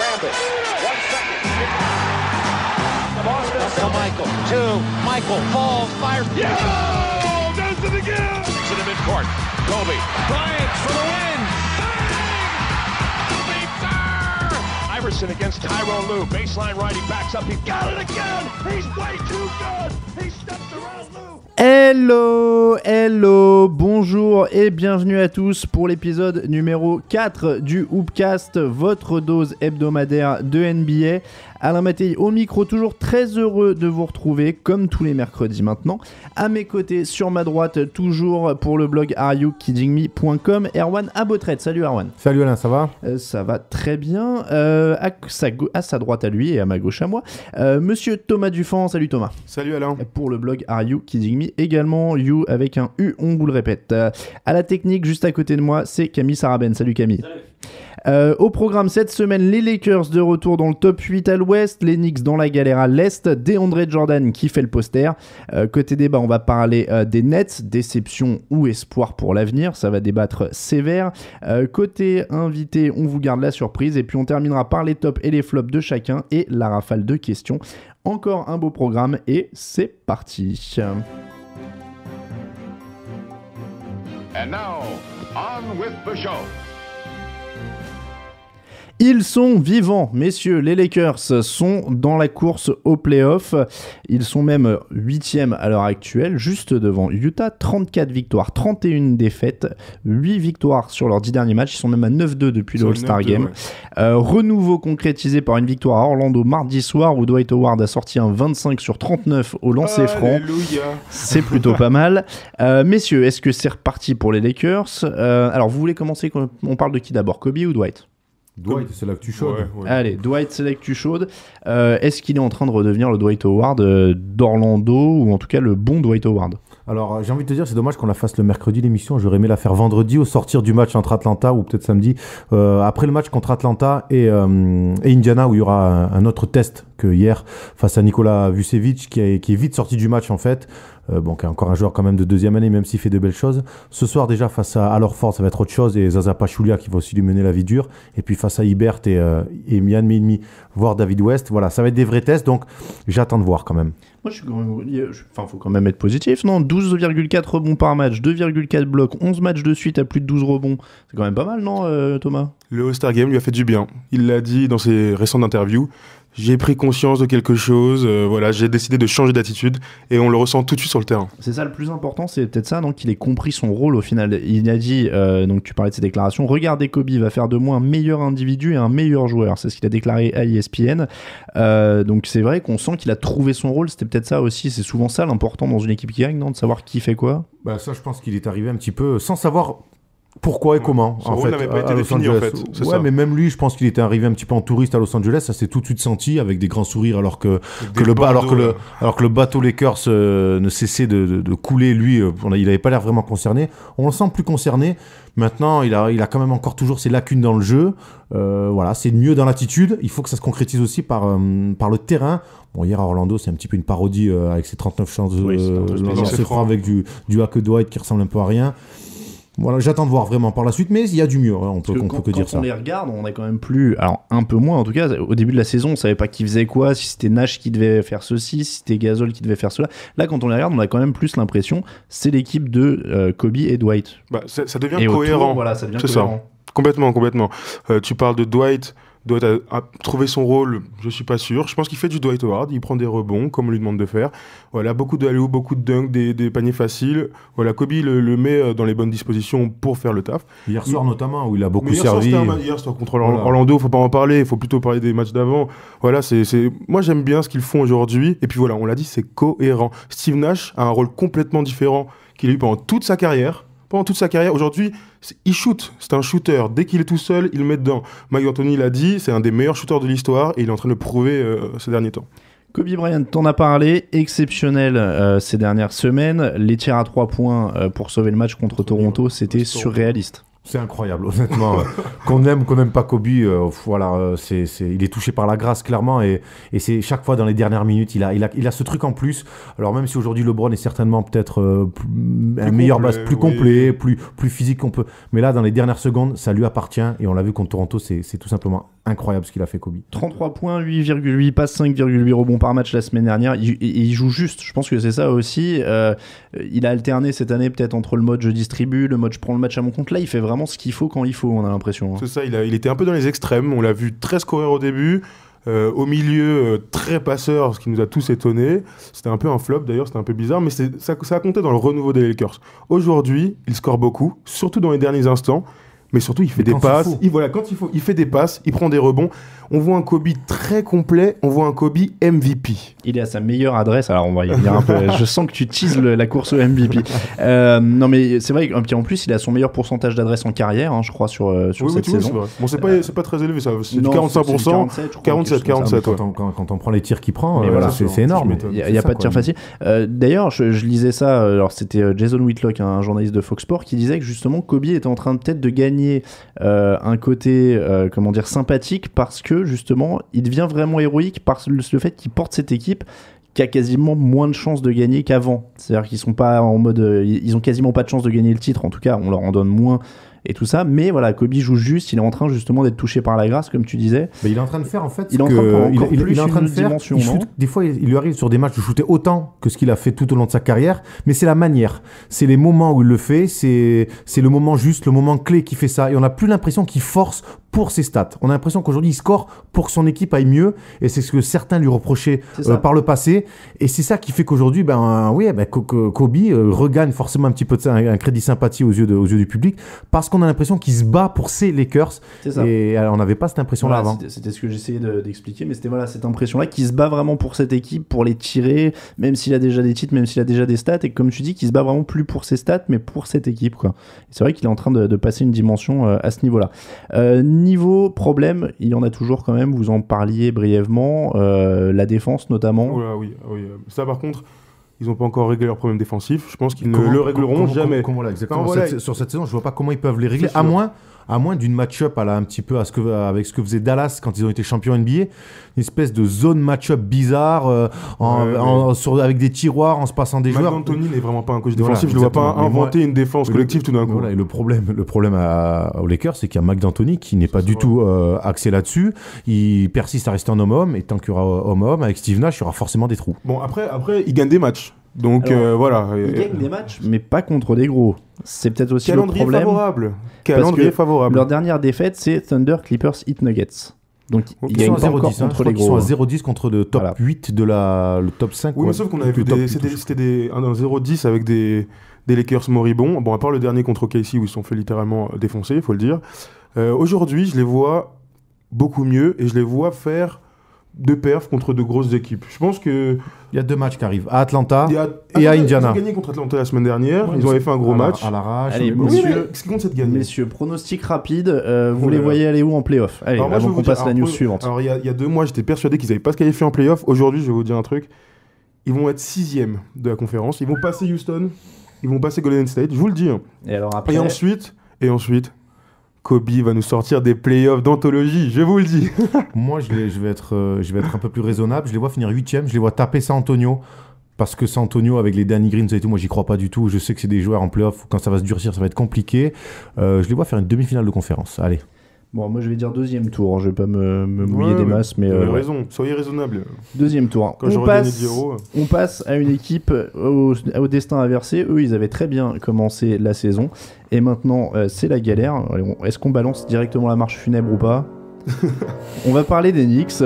Rambis. 1 second. Boston. Michael. 2. Michael falls, fires. Yeah! Does it again! Takes it to midcourt. Kobe. Bryant for the win. Iverson against Tyronn Lue. Baseline right, he backs up. He got it again. He's way too good. He steps around Lue. Hello, bonjour et bienvenue à tous pour l'épisode numéro 4 du Hoopcast, votre dose hebdomadaire de NBA. Alain Mattei au micro, toujours très heureux de vous retrouver comme tous les mercredis maintenant. À mes côtés, sur ma droite, toujours pour le blog areyoukkiddingme.com, Erwan Abotret. Salut Erwan. Salut Alain, ça va ça va très bien. À sa droite à lui et à ma gauche à moi, Monsieur Thomas Dufan. Salut Thomas. Salut Alain. Pour le blog areyoukkiddingme, également You avec un U, on vous le répète. À la technique, juste à côté de moi, c'est Camille Saraben. Salut Camille. Salut. Au programme cette semaine, les Lakers de retour dans le top 8 à l'ouest, les Knicks dans la galère à l'est, DeAndre Jordan qui fait le poster. Côté débat, on va parler des Nets, déception ou espoir pour l'avenir, ça va débattre sévère. Côté invité, on vous garde la surprise et puis on terminera par les tops et les flops de chacun et la rafale de questions. Encore un beau programme et c'est parti. And now, on with the show. Ils sont vivants, messieurs, les Lakers sont dans la course aux playoffs, ils sont même 8e à l'heure actuelle, juste devant Utah, 34 victoires, 31 défaites, 8 victoires sur leurs 10 derniers matchs, ils sont même à 9-2 depuis le All-Star Game. Ouais. Renouveau concrétisé par une victoire à Orlando mardi soir où Dwight Howard a sorti un 25 sur 39 au lancer franc. C'est plutôt pas mal. Messieurs, est-ce que c'est reparti pour les Lakers alors vous voulez commencer, on parle de qui d'abord, Kobe ou Dwight ? Dwight, c'est l'actu chaude. Ouais. Allez, Dwight, c'est l'actu chaude. Est-ce qu'il est en train de redevenir le Dwight Howard d'Orlando, ou en tout cas le bon Dwight Howard ? Alors, j'ai envie de te dire, c'est dommage qu'on la fasse le mercredi, l'émission. J'aurais aimé la faire vendredi au sortir du match entre Atlanta, ou peut-être samedi. Après le match contre Atlanta et Indiana, où il y aura un autre test que hier, face à Nikola Vucevic, qui est vite sorti du match en fait. Bon, qui est encore un joueur quand même de deuxième année, même s'il fait de belles choses. Ce soir déjà face à Horford, ça va être autre chose, et Zaza Pachulia qui va aussi lui mener la vie dure. Et puis face à Ibert et Mian Minmi, voire David West, voilà, ça va être des vrais tests, donc j'attends de voir quand même. Moi, faut quand même être positif, non ? 12,4 rebonds par match, 2,4 blocs, 11 matchs de suite à plus de 12 rebonds. C'est quand même pas mal, non, Thomas ? Le All-Star Game lui a fait du bien. Il l'a dit dans ses récentes interviews. J'ai pris conscience de quelque chose, voilà, j'ai décidé de changer d'attitude et on le ressent tout de suite sur le terrain. C'est ça le plus important, c'est peut-être ça, donc qu'il ait compris son rôle au final. Il a dit, donc tu parlais de ses déclarations, regardez Kobe va faire de moi un meilleur individu et un meilleur joueur. C'est ce qu'il a déclaré à ESPN. Donc c'est vrai qu'on sent qu'il a trouvé son rôle, c'était peut-être ça aussi, c'est souvent ça l'important dans une équipe qui gagne, non ? De savoir qui fait quoi. Bah ça, je pense qu'il est arrivé un petit peu sans savoir pourquoi et comment. Son rôle n'avait pas été défini en fait. C'est ça. Mais même lui, je pense qu'il était arrivé un petit peu en touriste à Los Angeles. Ça s'est tout de suite senti avec des grands sourires, alors que le bateau Lakers ne cessait de couler. Lui, il n'avait pas l'air vraiment concerné. On le sent plus concerné. Maintenant, il a quand même encore toujours ses lacunes dans le jeu. Voilà, c'est mieux dans l'attitude. Il faut que ça se concrétise aussi par le terrain. Bon, hier à Orlando, c'est un petit peu une parodie avec ses 39 chances de lancer franc avec du Hack Dwight qui ressemble un peu à rien. Voilà, j'attends de voir vraiment par la suite, mais il y a du mieux, on peut que dire ça. Quand on les regarde, on a quand même plus, alors un peu moins en tout cas, au début de la saison, on savait pas qui faisait quoi, si c'était Nash qui devait faire ceci, si c'était Gasol qui devait faire cela. Là, quand on les regarde, on a quand même plus l'impression, c'est l'équipe de Kobe et Dwight. Bah, ça devient et cohérent. Autour, voilà, ça devient cohérent. Ça. Complètement. Tu parles de Dwight a trouvé son rôle, je suis pas sûr. Je pense qu'il fait du Dwight Howard, il prend des rebonds comme on lui demande de faire. Voilà, beaucoup de alley-oop, beaucoup de dunks, des paniers faciles. Voilà, Kobe le met dans les bonnes dispositions pour faire le taf. Hier soir notamment, où il a beaucoup servi. Hier soir contre Orlando, faut pas en parler, il faut plutôt parler des matchs d'avant. Voilà, moi j'aime bien ce qu'ils font aujourd'hui. Et puis voilà, on l'a dit, c'est cohérent. Steve Nash a un rôle complètement différent qu'il a eu pendant toute sa carrière. Aujourd'hui, il shoot, c'est un shooter. Dès qu'il est tout seul, il le met dedans. Mike D'Antoni l'a dit, c'est un des meilleurs shooters de l'histoire et il est en train de le prouver ces derniers temps. Kobe Bryant, t'en as parlé, exceptionnel ces dernières semaines. Les tirs à 3 points pour sauver le match contre Toronto, c'était surréaliste. C'est incroyable, honnêtement. Qu'on aime pas Kobe, voilà, il est touché par la grâce, clairement. Et c'est chaque fois dans les dernières minutes, il a ce truc en plus. Alors, même si aujourd'hui, LeBron est certainement peut-être un meilleur base, plus complet, plus physique qu'on peut. Mais là, dans les dernières secondes, ça lui appartient. Et on l'a vu contre Toronto, c'est tout simplement incroyable ce qu'il a fait, Kobe. 33 points, 8,8 passes, 5,8 rebonds par match la semaine dernière. Il joue juste. Je pense que c'est ça aussi. Il a alterné cette année peut-être entre le mode je distribue, le mode je prends le match à mon compte. Là, il fait vraiment ce qu'il faut quand il faut, on a l'impression. C'est ça, il était un peu dans les extrêmes. On l'a vu très scoreur au début. Au milieu, très passeur, ce qui nous a tous étonnés. C'était un peu un flop d'ailleurs, c'était un peu bizarre, mais ça a compté dans le renouveau des Lakers. Aujourd'hui, il score beaucoup, surtout dans les derniers instants. Mais surtout, il fait des passes. Quand il faut, il fait des passes, il prend des rebonds. On voit un Kobe très complet, on voit un Kobe MVP. Il est à sa meilleure adresse, alors on va y venir un peu. Je sens que tu teases la course au MVP. Non, mais c'est vrai qu'en plus, il a son meilleur pourcentage d'adresse en carrière, hein, je crois, sur cette saison. Bon, c'est pas très élevé, ça. C'est du 45%. 47. Quand on prend les tirs qu'il prend, voilà, c'est énorme. Il n'y a pas de tir facile. D'ailleurs, je lisais ça, alors c'était Jason Whitlock, un journaliste de Fox Sports, qui disait que justement, Kobe était en train peut-être de gagner un côté, sympathique, parce que justement, il devient vraiment héroïque par le fait qu'il porte cette équipe qui a quasiment moins de chances de gagner qu'avant. C'est-à-dire qu'ils sont pas en mode, ils ont quasiment pas de chance de gagner le titre. En tout cas, on leur en donne moins et tout ça. Mais voilà, Kobe joue juste. Il est en train justement d'être touché par la grâce, comme tu disais. Mais il est en train de faire en fait. Il est en train de faire. Des fois, il lui arrive sur des matchs de shooter autant que ce qu'il a fait tout au long de sa carrière. Mais c'est la manière. C'est les moments où il le fait. C'est le moment juste, le moment clé qui fait ça. Et on n'a plus l'impression qu'il force pour ses stats. On a l'impression qu'aujourd'hui, il score pour que son équipe aille mieux. Et c'est ce que certains lui reprochaient par le passé. Et c'est ça qui fait qu'aujourd'hui, Kobe regagne forcément un petit peu de ça, un crédit sympathie aux yeux du public, parce qu'on a l'impression qu'il se bat pour ses Lakers. Et on n'avait pas cette impression-là avant. C'était ce que j'essayais d'expliquer, mais c'était cette impression-là qu'il se bat vraiment pour cette équipe, pour les tirer, même s'il a déjà des titres, même s'il a déjà des stats. Et comme tu dis, qu'il se bat vraiment plus pour ses stats, mais pour cette équipe, quoi. Et c'est vrai qu'il est en train de passer une dimension à ce niveau-là. Niveau problème, il y en a toujours quand même, vous en parliez brièvement, la défense notamment. Oui. Ça par contre, ils n'ont pas encore réglé leurs problèmes défensifs. Je pense qu'ils ne le régleront jamais. Sur cette saison, je ne vois pas comment ils peuvent les régler, à moins d'une match-up un petit peu avec ce que faisait Dallas quand ils ont été champions NBA, une espèce de zone match-up bizarre avec des tiroirs en se passant des joueurs. Anthony n'est vraiment pas un coach défensif, je ne le vois pas inventer une défense collective tout d'un coup. Et le problème aux Lakers, c'est qu'il y a McD'Antoni qui n'est pas du tout axé là-dessus. Il persiste à rester en homme-homme, et tant qu'il y aura homme-homme, avec Steve Nash, il y aura forcément des trous. Bon, après il gagne des matchs. Donc voilà. Ils gagnent des matchs, mais pas contre des gros. C'est peut-être aussi le problème. Calendrier favorable. Leur dernière défaite, c'est Thunder, Clippers, Heat, Nuggets. Donc ils gagnent pas encore contre les gros. Ils sont à 0-10 contre le top 8 de le top 5. Oui, mais sauf qu'on avait vu c'était un 0-10 avec des Lakers moribonds. Bon, à part le dernier contre KC où ils se sont fait littéralement défoncer, il faut le dire. Aujourd'hui, je les vois beaucoup mieux et je les vois faire de perfs contre de grosses équipes. Je pense que il y a 2 matchs qui arrivent, à Atlanta et à Indiana. Ils ont gagné contre Atlanta la semaine dernière, ils avaient fait un gros match. À l'arrache. Allez, ce qui compte, c'est de gagner. Messieurs, pronostic rapide, vous les voyez aller où en play-off? Allez, avant qu'on passe à la news suivante. Alors, il y a 2 mois, j'étais persuadé qu'ils n'avaient pas se qualifier en play-off. Aujourd'hui, je vais vous dire un truc. Ils vont être 6e de la conférence. Ils vont passer Houston. Ils vont passer Golden State. Je vous le dis. Et alors après... Et ensuite, Kobe va nous sortir des playoffs d'anthologie, je vous le dis. Moi, je vais être un peu plus raisonnable. Je les vois finir 8e. Je les vois taper San Antonio. Parce que San Antonio, avec les Danny Green et tout, moi, j'y crois pas du tout. Je sais que c'est des joueurs en playoff. Quand ça va se durcir, ça va être compliqué. Je les vois faire une demi-finale de conférence. Allez. Bon, moi je vais dire 2e tour, je vais pas me mouiller des masses, mais... Vous avez raison, soyez raisonnable. 2e tour. On passe à une équipe au destin inversé. Eux, ils avaient très bien commencé la saison, et maintenant c'est la galère. Est-ce qu'on balance directement la marche funèbre ou pas? On va parler des Knicks.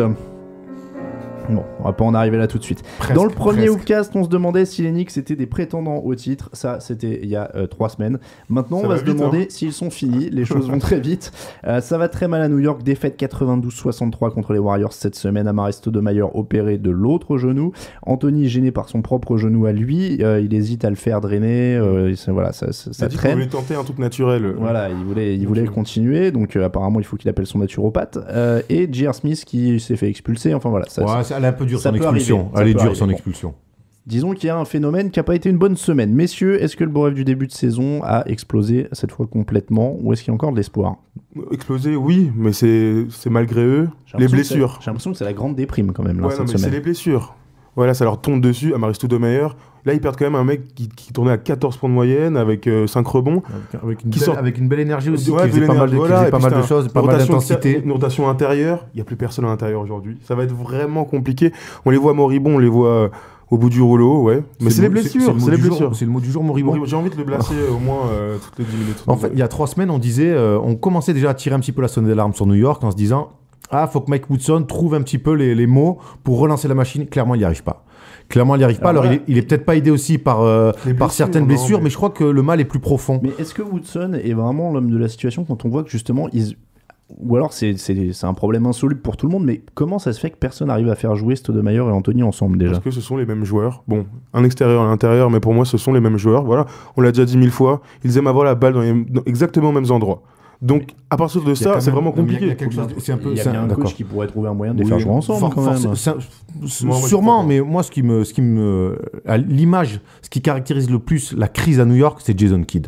Bon, on va pas en arriver là tout de suite. Dans le premier Hoopcast, on se demandait si les Knicks étaient des prétendants au titre. Ça, c'était il y a 3 semaines. Maintenant, on va se demander s'ils sont finis. Les choses vont très vite. Ça va très mal à New York. Défaite 92-63 contre les Warriors cette semaine. Amare Stoudemire opéré de l'autre genou. Anthony gêné par son propre genou à lui. Il hésite à le faire drainer. Voilà, ça traîne. Il voulait tenter un truc naturel. Voilà, il voulait continuer. Donc apparemment, il faut qu'il appelle son naturopathe. Et J.R. Smith qui s'est fait expulser. Enfin voilà, elle est un peu dure son expulsion. Elle est dure son expulsion. Disons qu'il y a un phénomène qui n'a pas été une bonne semaine. Messieurs, est-ce que le beau rêve du début de saison a explosé cette fois complètement, ou est-ce qu'il y a encore de l'espoir? Explosé, oui, mais c'est malgré eux. Les blessures. J'ai l'impression que c'est la grande déprime quand même là, cette semaine. C'est les blessures. Voilà, ça leur tombe dessus. Amaris Stoudemire. Là, ils perdent quand même un mec qui tournait à 14 points de moyenne avec 5 rebonds. Avec une belle énergie aussi, Ouais, qui faisait pas mal de choses, pas mal d'intensité. Une rotation intérieure. Il n'y a plus personne à l'intérieur aujourd'hui. Ça va être vraiment compliqué. On les voit moribonds, on les voit au bout du rouleau, ouais. Mais c'est les blessures. C'est le mot du jour, moribond. J'ai envie de le placer au moins toutes les 10 minutes. En fait, il y a 3 semaines, on disait, on commençait déjà à tirer un petit peu la sonnette d'alarme sur New York en se disant, faut que Mike Woodson trouve un petit peu les mots pour relancer la machine. Clairement, il n'y arrive pas. Alors il est peut-être pas aidé aussi par certaines blessures, mais je crois que le mal est plus profond. Mais est-ce que Woodson est vraiment l'homme de la situation quand on voit que justement ou alors c'est un problème insoluble pour tout le monde, mais comment ça se fait que personne n'arrive à faire jouer Stoudemire et Anthony ensemble déjà? Parce que ce sont les mêmes joueurs. Bon, un extérieur et un intérieur, mais pour moi ce sont les mêmes joueurs. Voilà, on l'a déjà dit 1000 fois. Ils aiment avoir la balle dans exactement les mêmes endroits. Donc, à partir de ça, c'est vraiment compliqué. Il y a un coach qui pourrait trouver un moyen de les faire jouer ensemble quand même. Sûrement, mais moi, l'image, ce qui caractérise le plus la crise à New York, c'est Jason Kidd.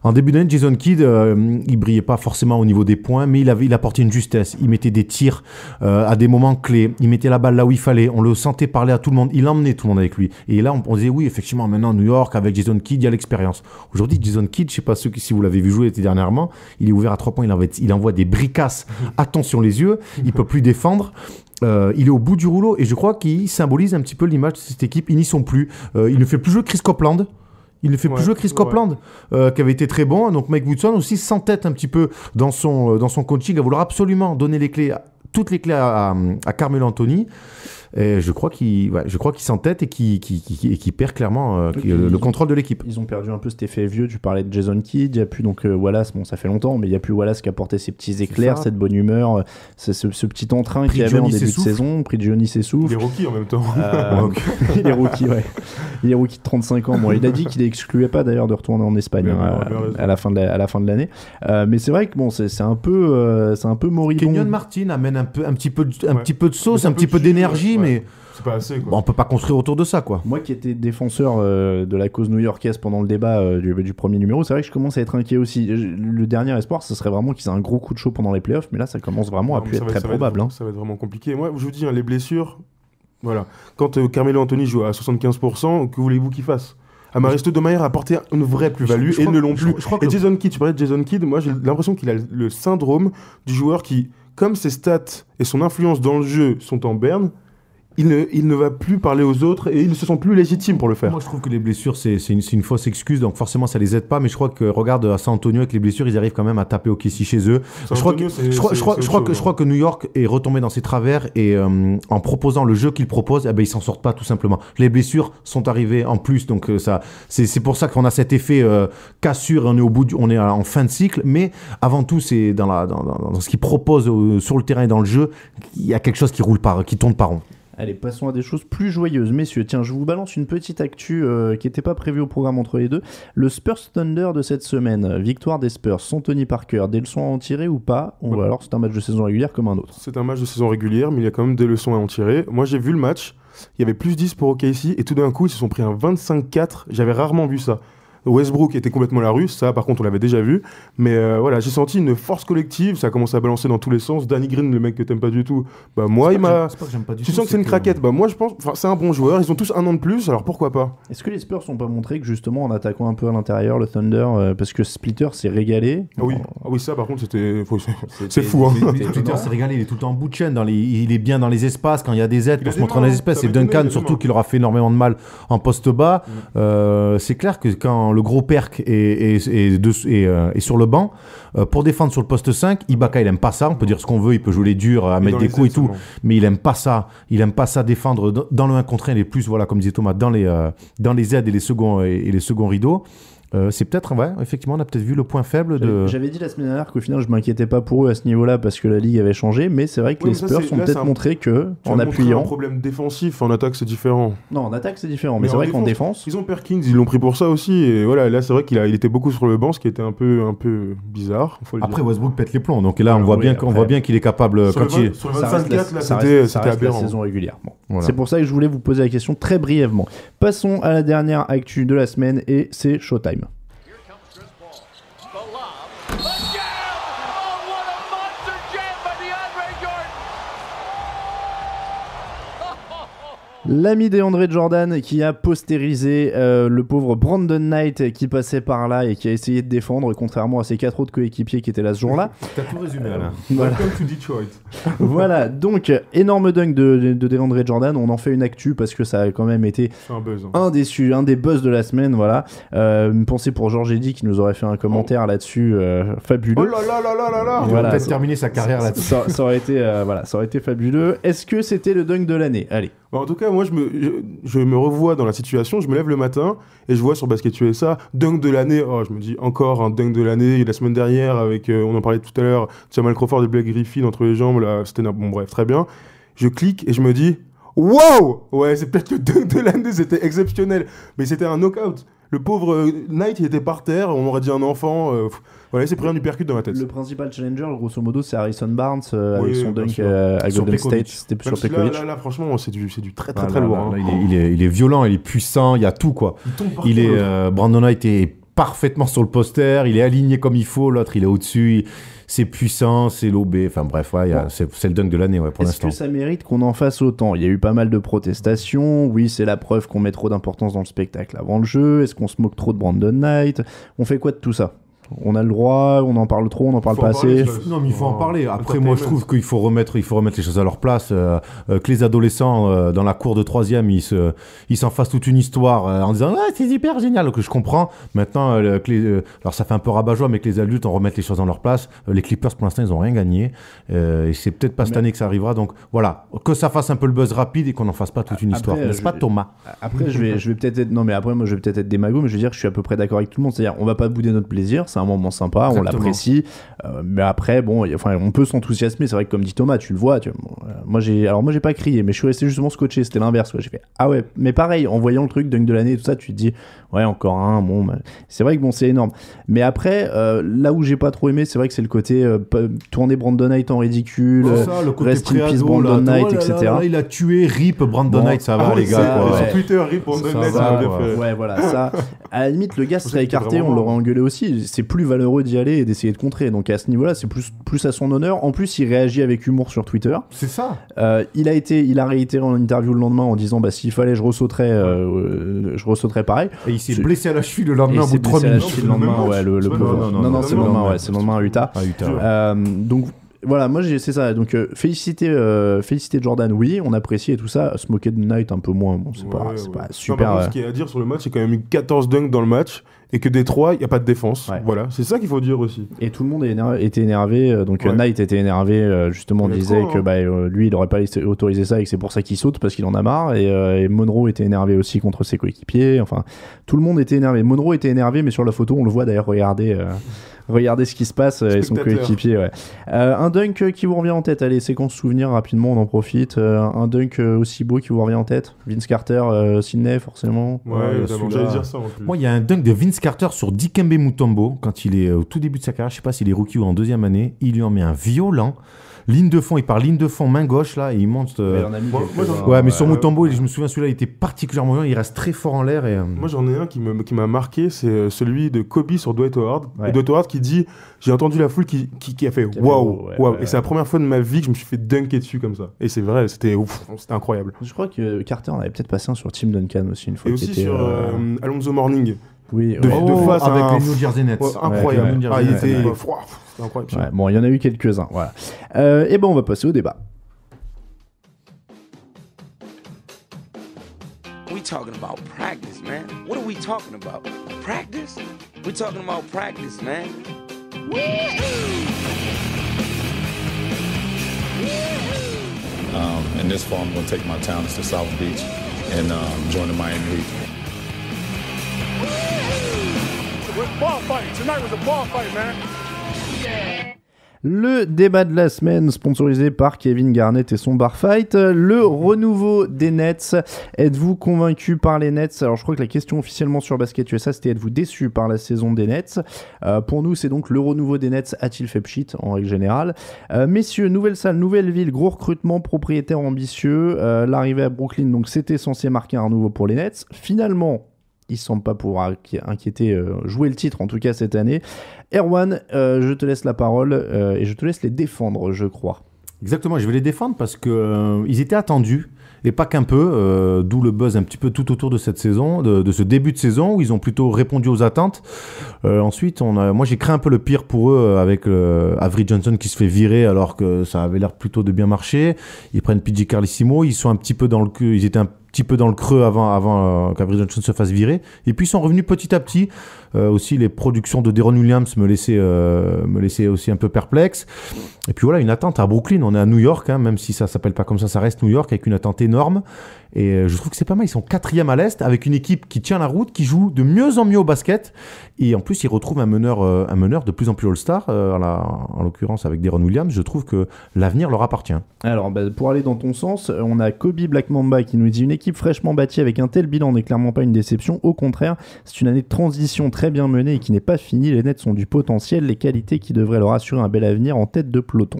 En début d'année, Jason Kidd, il brillait pas forcément au niveau des points, mais il apportait une justesse. Il mettait des tirs à des moments clés. Il mettait la balle là où il fallait. On le sentait parler à tout le monde. Il emmenait tout le monde avec lui. Et là, on disait, oui, effectivement, maintenant, New York, avec Jason Kidd, il y a l'expérience. Aujourd'hui, Jason Kidd, je sais pas si vous l'avez vu jouer dernièrement, il est ouvert à 3 points, il envoie des bricasses. Attention les yeux, il peut plus défendre. Il est au bout du rouleau et je crois qu'il symbolise un petit peu l'image de cette équipe. Ils n'y sont plus. Il ne fait plus jouer Chris Copeland. Il ne fait plus jouer Chris Copeland, qui avait été très bon. Donc Mike Woodson aussi s'entête un petit peu dans son coaching à vouloir absolument donner toutes les clés à Carmelo Anthony. Et je crois qu'il s'entête et qu'il perd clairement le contrôle de l'équipe. Ils ont perdu un peu cet effet vieux. Tu parlais de Jason Kidd, il n'y a plus donc Wallace, bon ça fait longtemps, mais il n'y a plus Wallace qui apportait ces petits éclairs, cette bonne humeur, ce petit entrain qu'il y avait en début de saison. Prigioni s'essouffle. Il est rookie en même temps. Il est rookie, ouais. Il est rookie de 35 ans. Bon, il a dit qu'il n'excluait pas d'ailleurs de retourner en Espagne à la fin de l'année. Mais c'est vrai que bon, c'est un peu moribond. Kenyon Martin amène un petit peu de sauce, un petit peu d'énergie. Mais c'est pas assez, quoi. Bon, on peut pas construire autour de ça, quoi. Moi qui étais défenseur de la cause new-yorkaise pendant le débat du premier numéro, c'est vrai que je commence à être inquiet aussi. Le dernier espoir, ce serait vraiment qu'ils aient un gros coup de chaud pendant les playoffs, mais là ça commence vraiment à être très probable. Ça va être vraiment compliqué. Moi je vous dis, les blessures, voilà. Quand Carmelo Anthony joue à 75%, que voulez-vous qu'il fasse? Amaris Stoudemire a apporté une vraie plus-value et ils ne l'ont plus. Et Jason Kidd, tu parlais de Jason Kidd, moi j'ai l'impression qu'il a le syndrome du joueur qui, comme ses stats et son influence dans le jeu sont en berne, il ne va plus parler aux autres et il ne se sent plus légitime pour le faire. Moi, je trouve que les blessures, c'est une fausse excuse, donc forcément, ça les aide pas. Mais je crois que, regarde, à San Antonio, avec les blessures, ils arrivent quand même à taper OKC chez eux. Je crois que New York est retombé dans ses travers et en proposant le jeu qu'ils proposent, ils s'en sortent pas tout simplement. Les blessures sont arrivées en plus, donc c'est pour ça qu'on a cet effet cassure et on est en fin de cycle. Mais avant tout, c'est dans ce qu'ils proposent sur le terrain et dans le jeu, il y a quelque chose qui tourne pas rond. Allez, passons à des choses plus joyeuses, messieurs. Tiens, je vous balance une petite actu qui n'était pas prévue au programme entre les deux. Le Spurs Thunder de cette semaine. Victoire des Spurs sans Tony Parker. Des leçons à en tirer ou pas? Ou alors c'est un match de saison régulière comme un autre? C'est un match de saison régulière, mais il y a quand même des leçons à en tirer. Moi, j'ai vu le match. Il y avait plus 10 pour OKC et tout d'un coup, ils se sont pris un 25-4. J'avais rarement vu ça. Westbrook était complètement la rue, ça par contre on l'avait déjà vu, mais voilà, j'ai senti une force collective, ça a commencé à balancer dans tous les sens. Danny Green, le mec que t'aimes pas du tout, moi il m'a... Tu sens que c'est une craquette, moi je pense, c'est un bon joueur, ils ont tous un an de plus, alors pourquoi pas? Est-ce que les Spurs n'ont pas montré que justement en attaquant un peu à l'intérieur le Thunder, parce que Splitter s'est régalé? Oui, ça par contre c'est fou. Splitter s'est régalé, il est tout le temps en bout de chaîne, il est bien dans les espaces, quand il y a des aides pour se montrer dans les espaces, c'est Duncan surtout qui leur a fait énormément de mal en poste bas. C'est clair que quand le gros Perk est sur le banc, pour défendre sur le poste 5, Ibaka il aime pas ça, on peut dire ce qu'on veut, il peut jouer les durs, à mettre des coups et tout, mais il aime pas ça défendre dans le 1 contre 1, et plus, voilà, comme disait Thomas, dans les aides et les seconds rideaux. C'est peut-être, effectivement, on a peut-être vu le point faible de... J'avais dit la semaine dernière qu'au final, je m'inquiétais pas pour eux à ce niveau-là parce que la ligue avait changé, mais c'est vrai que les Spurs ont peut-être montré que, en appuyant... un problème défensif, en attaque c'est différent. Non, en attaque c'est différent, mais c'est vrai qu'en défense... Ils ont Perkins, ils l'ont pris pour ça aussi, et voilà, là c'est vrai qu'il était beaucoup sur le banc, ce qui était un peu bizarre. Après, Westbrook pète les plombs, donc là on voit bien qu'il est capable... Sur le 25-4, là c'était aberrant. La saison régulière. Bon. Voilà. C'est pour ça que je voulais vous poser la question très brièvement. Passons à la dernière actu de la semaine, et c'est Showtime. L'ami DeAndre Jordan qui a postérisé le pauvre Brandon Knight qui passait par là et qui a essayé de défendre, contrairement à ses 4 autres coéquipiers qui étaient là ce jour-là. T'as tout résumé, Alain. Voilà. Welcome to Detroit. Voilà, donc énorme dunk de DeAndre Jordan. On en fait une actu parce que ça a quand même été C'est un buzz. un des buzz de la semaine. Voilà. Une pensée pour Georges Eddy qui nous aurait fait un commentaire là-dessus fabuleux. Oh là là là là là là. Il Voilà. va peut-être terminer sa carrière là-dessus. Ça aurait été, ça aurait été fabuleux. Est-ce que c'était le dunk de l'année? Allez. En tout cas, moi, je me revois dans la situation. Je me lève le matin et je vois sur Basket USA, dunk de l'année. Oh, je me dis, encore un dunk de l'année. La semaine dernière, avec, on en parlait tout à l'heure, Jamal Crawford et Blake Griffin entre les jambes. Là, c'était bon, bref, très bien. Je clique et je me dis, wow! Ouais, c'est peut-être le dunk de l'année, c'était exceptionnel. Mais c'était un knockout. Le pauvre Knight, il était par terre, on aurait dit un enfant. Voilà, il s'est pris un uppercut dans la tête. Le principal challenger, grosso modo, c'est Harrison Barnes Oui, avec son bien dunk sûr. à Sur Golden Pekovic. State. C'était Même sur si Pekovic. là, franchement, c'est du très Ah, très là, lourd. là, hein. Il est violent, il est puissant, il y a tout quoi. Il est Brandon Knight est parfaitement sur le poster, il est aligné comme il faut, l'autre il est au-dessus, c'est puissant, c'est lobé, enfin bref, ouais, c'est le dunk de l'année pour Est-ce l'instant. que ça mérite qu'on en fasse autant? Il y a eu pas mal de protestations. Oui, c'est la preuve qu'on met trop d'importance dans le spectacle avant le jeu. Est-ce qu'on se moque trop de Brandon Knight? On fait quoi de tout ça? On a le droit, on en parle trop, on en parle Faut pas en parler, assez. ça. Non, mais il faut en parler. Après, moi, je trouve qu'il faut remettre les choses à leur place. Que les adolescents, dans la cour de 3e, ils s'en fassent toute une histoire en disant « Ah, c'est hyper génial !» que je comprends. Maintenant, alors ça fait un peu rabat-joie, mais que les adultes, on remette les choses à leur place. Les Clippers, pour l'instant, ils n'ont rien gagné. Et c'est peut-être pas cette année que ça arrivera. Donc, voilà. Que ça fasse un peu le buzz rapide et qu'on n'en fasse pas toute une histoire. N'est-ce pas, Thomas? Après, je vais peut-être être... Non, mais après, moi, je vais peut-être être démago, mais je veux dire que je suis à peu près d'accord avec tout le monde. C'est-à-dire, on va pas bouder notre plaisir. C'est un moment sympa, on Exactement. l'apprécie. Mais après, bon, on peut s'enthousiasmer. C'est vrai que comme dit Thomas, tu le vois. Moi, j'ai pas crié, mais je suis resté justement scotché. C'était l'inverse. J'ai fait ah ouais. Mais pareil, en voyant le truc dunk de l'année et tout ça, tu te dis ouais, encore un. Bon, c'est vrai que bon, c'est énorme. Mais après, là où j'ai pas trop aimé, c'est vrai que c'est le côté tourner Brandon Knight en ridicule, Le côté rest in peace préado, Brandon là, Knight, oh là etc. là, il a tué Rip Brandon Bon. Knight, ça va Ah ouais, les gars. ça, quoi. ouais. Sur Twitter, Rip Brandon Ça Knight, va, ça m'a quoi. fait. Ouais, voilà, ça. À la limite, le gars se serait C'était écarté, vraiment on l'aurait marrant. engueulé aussi. C'est plus valeureux d'y aller et d'essayer de contrer. Donc à ce niveau-là, c'est plus à son honneur. En plus, il réagit avec humour sur Twitter. C'est ça. Il a réitéré en interview le lendemain en disant bah s'il fallait, je ressauterais pareil. Et il s'est C'est- blessé à la cheville le Et lendemain au il bout s'est de 3 blessé à la minutes. cheville le lendemain, ouais, le pauvre. Non, c'est le lendemain, ouais, c'est le lendemain à Utah. Ah, Utah. Donc voilà, moi c'est ça. Donc féliciter Jordan, oui, on apprécie et tout ça. Se moquer de Knight un peu moins, bon, c'est pas Non, par super. contre, ce qu'il y a à dire sur le match, c'est quand même eu 14 dunks dans le match et que Détroit, il n'y a pas de défense. Ouais. Voilà, c'est ça qu'il faut dire aussi. Et tout le monde était énervé. Donc Ouais. Knight était énervé, justement, Il y a disait trop, que hein. bah, lui, il aurait pas autorisé ça et que c'est pour ça qu'il saute parce qu'il en a marre. Et Monroe était énervé aussi contre ses coéquipiers. Enfin, tout le monde était énervé. Monroe était énervé, mais sur la photo, on le voit d'ailleurs regardez ce qui se passe et son Spectateur. coéquipier. Ouais. Un dunk qui vous revient en tête. Allez, séquence souvenir rapidement, on en profite. Un dunk aussi beau qui vous revient en tête. Vince Carter, Sydney, forcément. Ouais, évidemment, j'allais dire ça en plus. Moi, il y a un dunk de Vince Carter sur Dikembe Mutombo quand il est au tout début de sa carrière. Je sais pas s'il est rookie ou en deuxième année. Il lui en met un violent. Ligne de fond, il part ligne de fond, main gauche là, et il monte. Il en a mis Moi, quelques-uns. j'en- Ouais, mais sur Mutombo, je me souviens, celui-là, il était particulièrement violent. Il reste très fort en l'air. Et, Moi, j'en ai un qui m'a marqué, c'est celui de Kobe sur Dwight Howard. Ouais. Et Dwight Howard qui dit, j'ai entendu la foule qui a fait Qui a fait waouh, ouais, waouh. ouais, Et c'est la première fois de ma vie que je me suis fait dunker dessus comme ça. Et c'est vrai, c'était incroyable. Je crois que Carter en avait peut-être passé un sur Tim Duncan aussi une fois. Et qui aussi était, sur Alonso Morning. Oui, de- ouais. de face à avec un- les New Jersey Nets. Ouais, incroyable. ouais, New Ah, Jersey il Nets. était ouais. c'était incroyable. Ouais, bon, il y en a eu quelques-uns. Voilà. Et ben, on va passer au débat. We talking about practice, man. What are we talking about? Practice? We talking about practice, man. And this fall, I'm going to take my talents to South Beach and join the Miami Heat. Ball fight. Tonight was a ball fight, man. Le débat de la semaine, sponsorisé par Kevin Garnett et son bar fight. Le renouveau des Nets. Êtes-vous convaincu par les Nets? Alors, je crois que la question officiellement sur Basket USA, c'était êtes-vous déçu par la saison des Nets? Pour nous, c'est donc le renouveau des Nets a-t-il fait pchit en règle générale? Messieurs, nouvelle salle, nouvelle ville, gros recrutement, propriétaire ambitieux. L'arrivée à Brooklyn, donc c'était censé marquer un renouveau pour les Nets. Finalement, il ne semble pas pouvoir inquiéter, jouer le titre en tout cas cette année. Erwan, je te laisse la parole et je te laisse les défendre, je crois. Exactement, je vais les défendre parce que ils étaient attendus. Et pas qu'un peu, d'où le buzz un petit peu tout autour de cette saison, de ce début de saison où ils ont plutôt répondu aux attentes. Ensuite, moi j'ai craint un peu le pire pour eux avec Avery Johnson qui se fait virer alors que ça avait l'air plutôt de bien marcher. Ils prennent PJ Carlesimo, ils sont un petit peu dans le cul, ils étaient un petit peu dans le creux avant qu'Avery Johnson se fasse virer. Et puis ils sont revenus petit à petit. Aussi les productions de Deron Williams me laissaient aussi un peu perplexe. Et puis voilà, une attente à Brooklyn. On est à New York, hein, même si ça s'appelle pas comme ça reste New York avec une attente énorme. Et je trouve que c'est pas mal. Ils sont 4e à l'Est avec une équipe qui tient la route, qui joue de mieux en mieux au basket. Et en plus, ils retrouvent un meneur de plus en plus All-Star, en l'occurrence avec Deron Williams. Je trouve que l'avenir leur appartient. Alors, pour aller dans ton sens, on a Kobe Black Mamba qui nous dit une équipe fraîchement bâtie avec un tel bilan n'est clairement pas une déception. Au contraire, c'est une année de transition très bien menée et qui n'est pas finie. Les Nets ont du potentiel, les qualités qui devraient leur assurer un bel avenir en tête de peloton.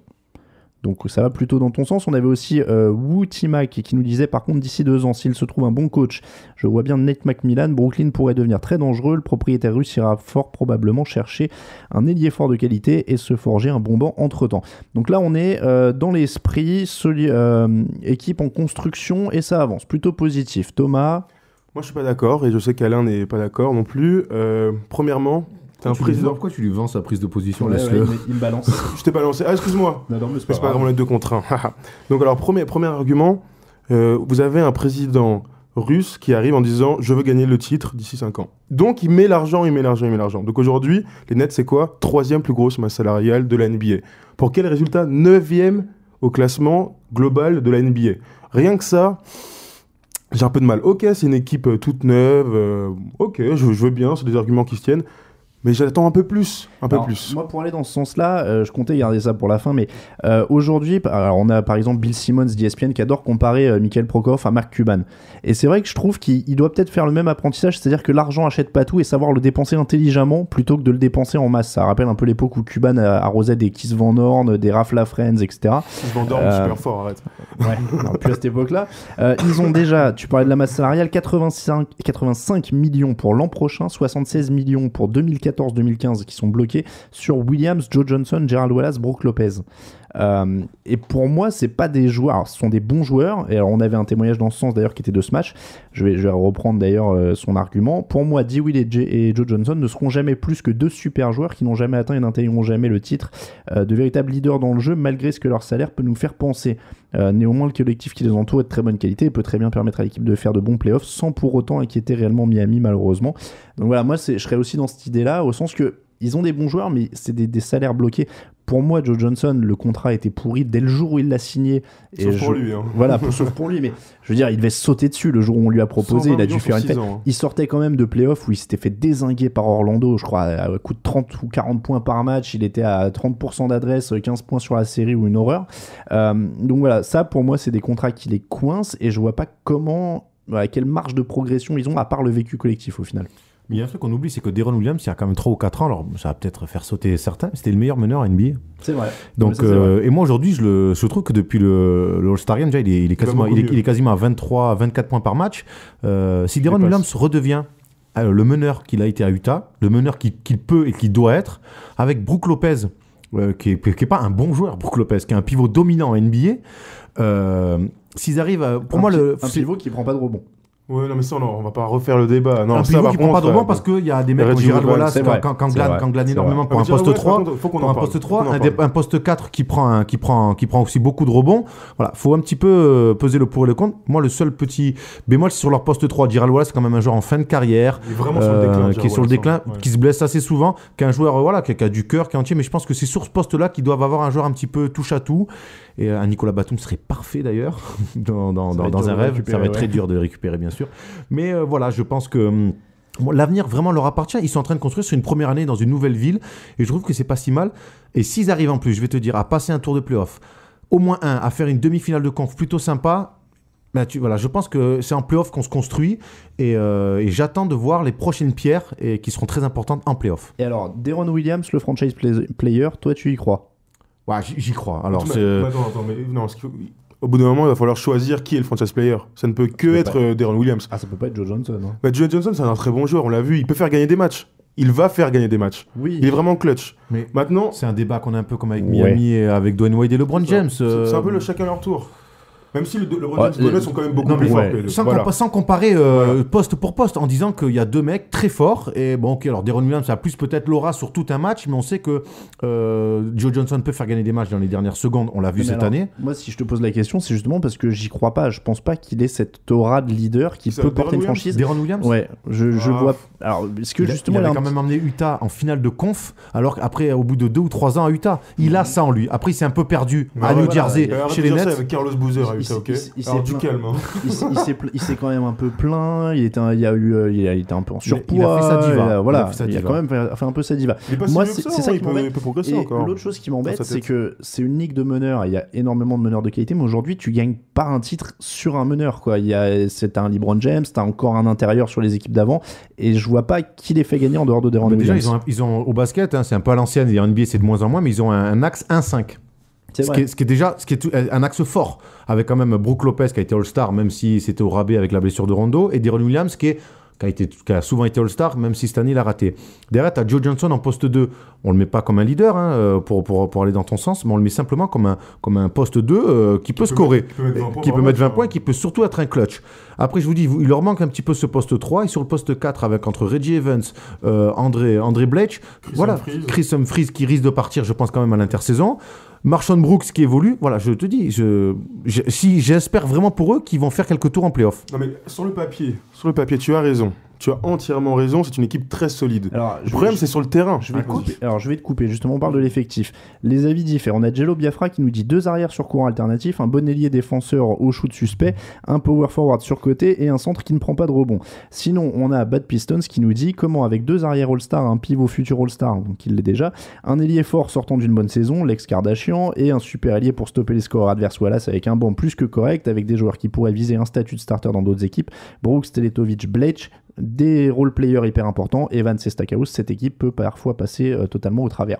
Donc ça va plutôt dans ton sens. On avait aussi Wu Timac qui nous disait par contre d'ici 2 ans, s'il se trouve un bon coach, je vois bien Nate McMillan, Brooklyn pourrait devenir très dangereux. Le propriétaire russe ira fort probablement chercher un ailier fort de qualité et se forger un bon banc entre temps. Donc là on est dans l'esprit, équipe en construction et ça avance, plutôt positif. Thomas? Moi je suis pas d'accord et je sais qu'Alain n'est pas d'accord non plus. Premièrement, t'es un président. Pourquoi tu lui vends sa prise de position? Ouais, il me balance. Je t'ai balancé. Ah, excuse-moi. Non, mais c'est pas vraiment les 2 contre 1. Donc, alors, premier argument, vous avez un président russe qui arrive en disant je veux gagner le titre d'ici 5 ans. Donc, il met l'argent. Donc, aujourd'hui, les Nets, c'est quoi? 3e plus grosse masse salariale de la NBA. Pour quel résultat? 9e au classement global de la NBA. Rien que ça. J'ai un peu de mal. Ok, c'est une équipe toute neuve. Ok, je veux bien, c'est des arguments qui se tiennent. Mais j'attends un peu plus. Moi, pour aller dans ce sens-là, je comptais garder ça pour la fin, mais aujourd'hui, on a par exemple Bill Simmons d'ESPN qui adore comparer Mikhail Prokhorov à Mark Cuban. Et c'est vrai que je trouve qu'il doit peut-être faire le même apprentissage, c'est-à-dire que l'argent achète pas tout et savoir le dépenser intelligemment plutôt que de le dépenser en masse. Ça rappelle un peu l'époque où Cuban arrosait des Keith Van Horn, des Ralph Lafrenz, etc. Keith Van Horn, super fort, arrête. Ouais, non, plus à cette époque-là. Ils ont déjà, tu parlais de la masse salariale, 85 millions pour l'an prochain, 76 millions pour 2014-2015 qui sont bloqués sur Williams, Joe Johnson, Gerald Wallace, Brook Lopez. Et pour moi, c'est pas des joueurs. Alors, ce sont des bons joueurs. Et alors, on avait un témoignage dans ce sens d'ailleurs qui était de ce match. Je vais reprendre d'ailleurs son argument. Pour moi, D. Will et Joe Johnson ne seront jamais plus que 2 super joueurs qui n'ont jamais atteint et n'atteindront jamais le titre de véritables leaders dans le jeu, malgré ce que leur salaire peut nous faire penser. Néanmoins, le collectif qui les entoure est de très bonne qualité et peut très bien permettre à l'équipe de faire de bons playoffs sans pour autant inquiéter réellement Miami, malheureusement. Donc voilà, moi, je serais aussi dans cette idée-là, au sens que ils ont des bons joueurs, mais c'est des salaires bloqués. Pour moi, Joe Johnson, le contrat était pourri dès le jour où il l'a signé. Sauf pour lui. Hein. Voilà, sauf pour lui. Mais je veux dire, il devait sauter dessus le jour où on lui a proposé. Il a dû faire une fête. Il sortait quand même de playoffs où il s'était fait dézinguer par Orlando, je crois, à coup de 30 ou 40 points par match. Il était à 30% d'adresse, 15 points sur la série ou une horreur. Donc voilà, ça pour moi, c'est des contrats qui les coincent et je vois pas quelle marge de progression ils ont à part le vécu collectif au final. Mais il y a un truc qu'on oublie, c'est que Deron Williams, il y a quand même 3 ou 4 ans, alors ça va peut-être faire sauter certains, c'était le meilleur meneur NBA. C'est vrai. Donc, c'est vrai. Et moi aujourd'hui, je trouve que depuis le All-Star Game, déjà, il est quasiment à 23, 24 points par match. Si Deron Williams redevient le meneur qu'il a été à Utah, le meneur qu'il peut et qu'il doit être, avec Brook Lopez, qui est pas un bon joueur, Brook Lopez, qui est un pivot dominant en NBA, s'ils arrivent à... Pour moi, un pivot qui prend pas de rebond. Ouais, non, mais ça, non, on va pas refaire le débat. Non, un ça, par qui contre, prend pas de rebond parce qu'il y a des mecs comme Gerald Wallace, quand glane énormément pour un poste 3, un poste 4 qui prend aussi beaucoup de rebonds. Voilà, faut un petit peu peser le pour et le contre. Moi, le seul petit bémol, c'est sur leur poste 3. Gerald Wallace, c'est quand même un joueur en fin de carrière, qui est sur le déclin, qui se blesse assez souvent, qu'un joueur qui a du cœur, qui est entier. Mais je pense que c'est sur ce poste-là qu'ils doivent avoir un joueur un petit peu touche à tout. Et un Nicolas Batum serait parfait d'ailleurs dans un rêve. Ça va être très dur de le récupérer, bien sûr. Mais voilà, je pense que l'avenir vraiment leur appartient. Ils sont en train de construire sur une première année dans une nouvelle ville. Et je trouve que c'est pas si mal. Et s'ils arrivent en plus, je vais te dire, à passer un tour de play-off, au moins à faire une demi-finale de conf plutôt sympa. Voilà, je pense que c'est en play-off qu'on se construit et j'attends de voir les prochaines pierres qui seront très importantes en play-off. Et alors, Deron Williams, le franchise player, toi tu y crois? Ouais, j'y crois. Alors, au bout d'un moment, il va falloir choisir qui est le franchise player. Ça ne peut que être Deron Williams. Ah, ça peut pas être Joe Johnson. Hein. Joe Johnson, c'est un très bon joueur, on l'a vu. Il peut faire gagner des matchs. Il va faire gagner des matchs. Oui. Il est vraiment clutch. Mais maintenant, c'est un débat qu'on a un peu comme avec Miami et avec Dwayne Wade et LeBron James. C'est un peu le chacun leur tour. Même si le LeBron James et Bonnet sont quand même beaucoup plus forts que les deux. Sans comparer poste pour poste, en disant qu'il y a deux mecs très forts. Et bon, ok, alors Deron Williams a plus peut-être l'aura sur tout un match, mais on sait que Joe Johnson peut faire gagner des matchs dans les dernières secondes. On l'a vu cette année. Moi, si je te pose la question, c'est justement parce que j'y crois pas. Je pense pas qu'il ait cette aura de leader qui peut porter une franchise. Deron Williams. Ouais, je vois. Alors, est-ce que justement, il avait quand même emmené Utah en finale de conf, alors qu'après, au bout de 2 ou 3 ans à Utah, il a ça en lui. Après, il s'est un peu perdu à New Jersey chez les Nets. Avec Carlos Boozer à Utah, ok. Alors du calme. Il s'est quand même un peu plaint. Il était un peu en surpoids. Il a fait sa diva. Il a quand même fait un peu sa diva. Moi, c'est ça qui m'embête. Et l'autre chose qui m'embête, c'est que c'est une ligue de meneurs. Il y a énormément de meneurs de qualité, mais aujourd'hui, tu gagnes pas un titre sur un meneur, quoi. C'est un LeBron James, t'as encore un intérieur sur les équipes d'avant, et je vois pas qui les fait gagner en dehors de Deron Williams. Déjà, ils ont au basket, c'est un peu à l'ancienne, et en NBA c'est de moins en moins, mais ils ont un axe 1-5. Ce qui est un axe fort, avec quand même Brook Lopez qui a été All-Star, même si c'était au rabais avec la blessure de Rondo, et Deron Williams qui a souvent été All-Star, même si cette année il a raté. Derrière, tu as Joe Johnson en poste 2. On le met pas comme un leader pour aller dans ton sens, mais on le met simplement comme un poste 2 qui peut scorer, qui peut mettre 20 points, qui peut surtout être un clutch. Après, je vous dis, il leur manque un petit peu ce poste 3, et sur le poste 4, avec entre Reggie Evans, André Bledsoe, Chris Humphries qui risque de partir, je pense, quand même à l'intersaison. Marshawn Brooks qui évolue, voilà, je te dis, j'espère vraiment pour eux qu'ils vont faire quelques tours en play-off. Non mais sur le papier, tu as raison. Tu as entièrement raison, c'est une équipe très solide. Le problème, c'est sur le terrain. Je vais te couper, justement, on parle de l'effectif. Les avis diffèrent. On a Jello Biafra qui nous dit 2 arrières sur courant alternatif, un bon ailier défenseur au shoot suspect, un power forward sur côté et un centre qui ne prend pas de rebond. Sinon, on a Bad Pistons qui nous dit comment, avec 2 arrières All-Star, un pivot futur All-Star, donc il l'est déjà, un ailier fort sortant d'une bonne saison, l'ex-Kardashian, et un super ailier pour stopper les scores adverses Wallace avec un banc plus que correct, avec des joueurs qui pourraient viser un statut de starter dans d'autres équipes, Brooks, Teletovic, Bledsoe, des role-players hyper importants, Evans et Stackhouse, cette équipe peut parfois passer totalement au travers.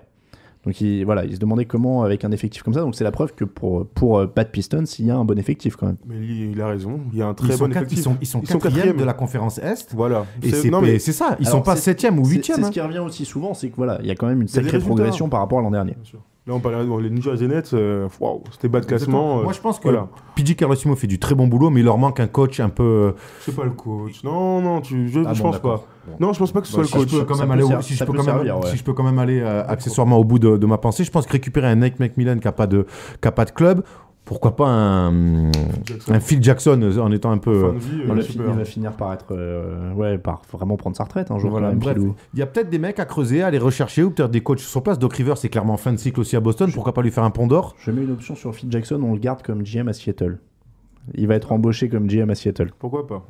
Donc il se demandait comment avec un effectif comme ça, donc c'est la preuve que pour Bad Pistons, il y a un bon effectif quand même. Mais il a raison, il y a un très bon effectif. Ils sont 4e de la conférence Est. Voilà. Et c'est ça, ils sont pas 7e ou 8e. C'est ce qui revient aussi souvent, c'est que voilà, il y a quand même une sacrée progression par rapport à l'an dernier. Bien sûr. Là, on parlait les New Jersey Nets, c'était bas de classement. Moi, je pense que PJ Carlosimo fait du très bon boulot, mais il leur manque un coach un peu. C'est pas le coach. Non, je pense pas. Non, je pense pas que ce soit le coach. Si je peux quand même aller accessoirement au bout de ma pensée, je pense que récupérer un Nate McMillan qui a pas de club. Pourquoi pas un Phil Jackson en étant un peu. Il va finir par être. par vraiment prendre sa retraite un jour. Voilà, bref, il y a peut-être des mecs à creuser, à aller rechercher, ou peut-être des coachs sur place. Doc Rivers, c'est clairement fin de cycle aussi à Boston. Pourquoi pas lui faire un pont d'or ? Je mets une option sur Phil Jackson, on le garde comme GM à Seattle. Il va être embauché comme GM à Seattle. Pourquoi pas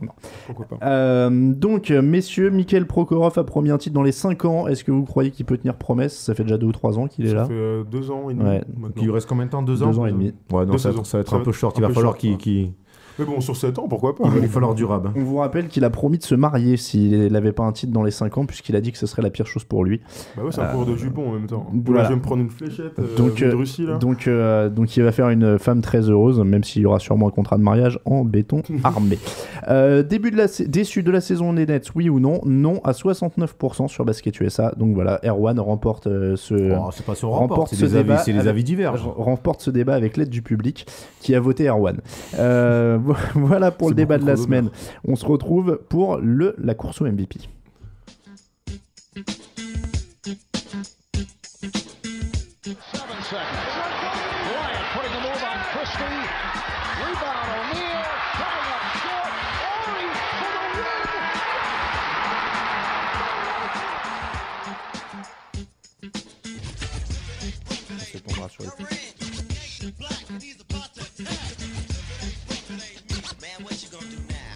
Donc, messieurs, Mikhail Prokhorov a promis un titre dans les 5 ans. Est-ce que vous croyez qu'il peut tenir promesse ? Ça fait déjà 2 ou 3 ans qu'il est là. Ça fait 2 ans et demi. Ouais. Il lui reste combien de temps ? 2 ans ? 2 ans et demi. Ouais, non, ça va être un peu short. Il va falloir qu'il... Mais bon, sur 7 ans, pourquoi pas ? Il va falloir du rab. On vous rappelle qu'il a promis de se marier s'il n'avait pas un titre dans les 5 ans, puisqu'il a dit que ce serait la pire chose pour lui. Bah ouais, c'est un cours de jupon en même temps. Voilà. Là, je vais me prendre une fléchette de Russie, là. Donc il va faire une femme très heureuse, même s'il y aura sûrement un contrat de mariage en béton armé. Déçu de la saison des Nets, oui ou non ? Non à 69% sur Basket USA. Donc voilà, Erwan remporte c'est pas son remporte, c'est les avis divers. Remporte ce débat avec l'aide du public qui a voté Erwan. Voilà pour le débat de la semaine. On se retrouve pour la course au MVP.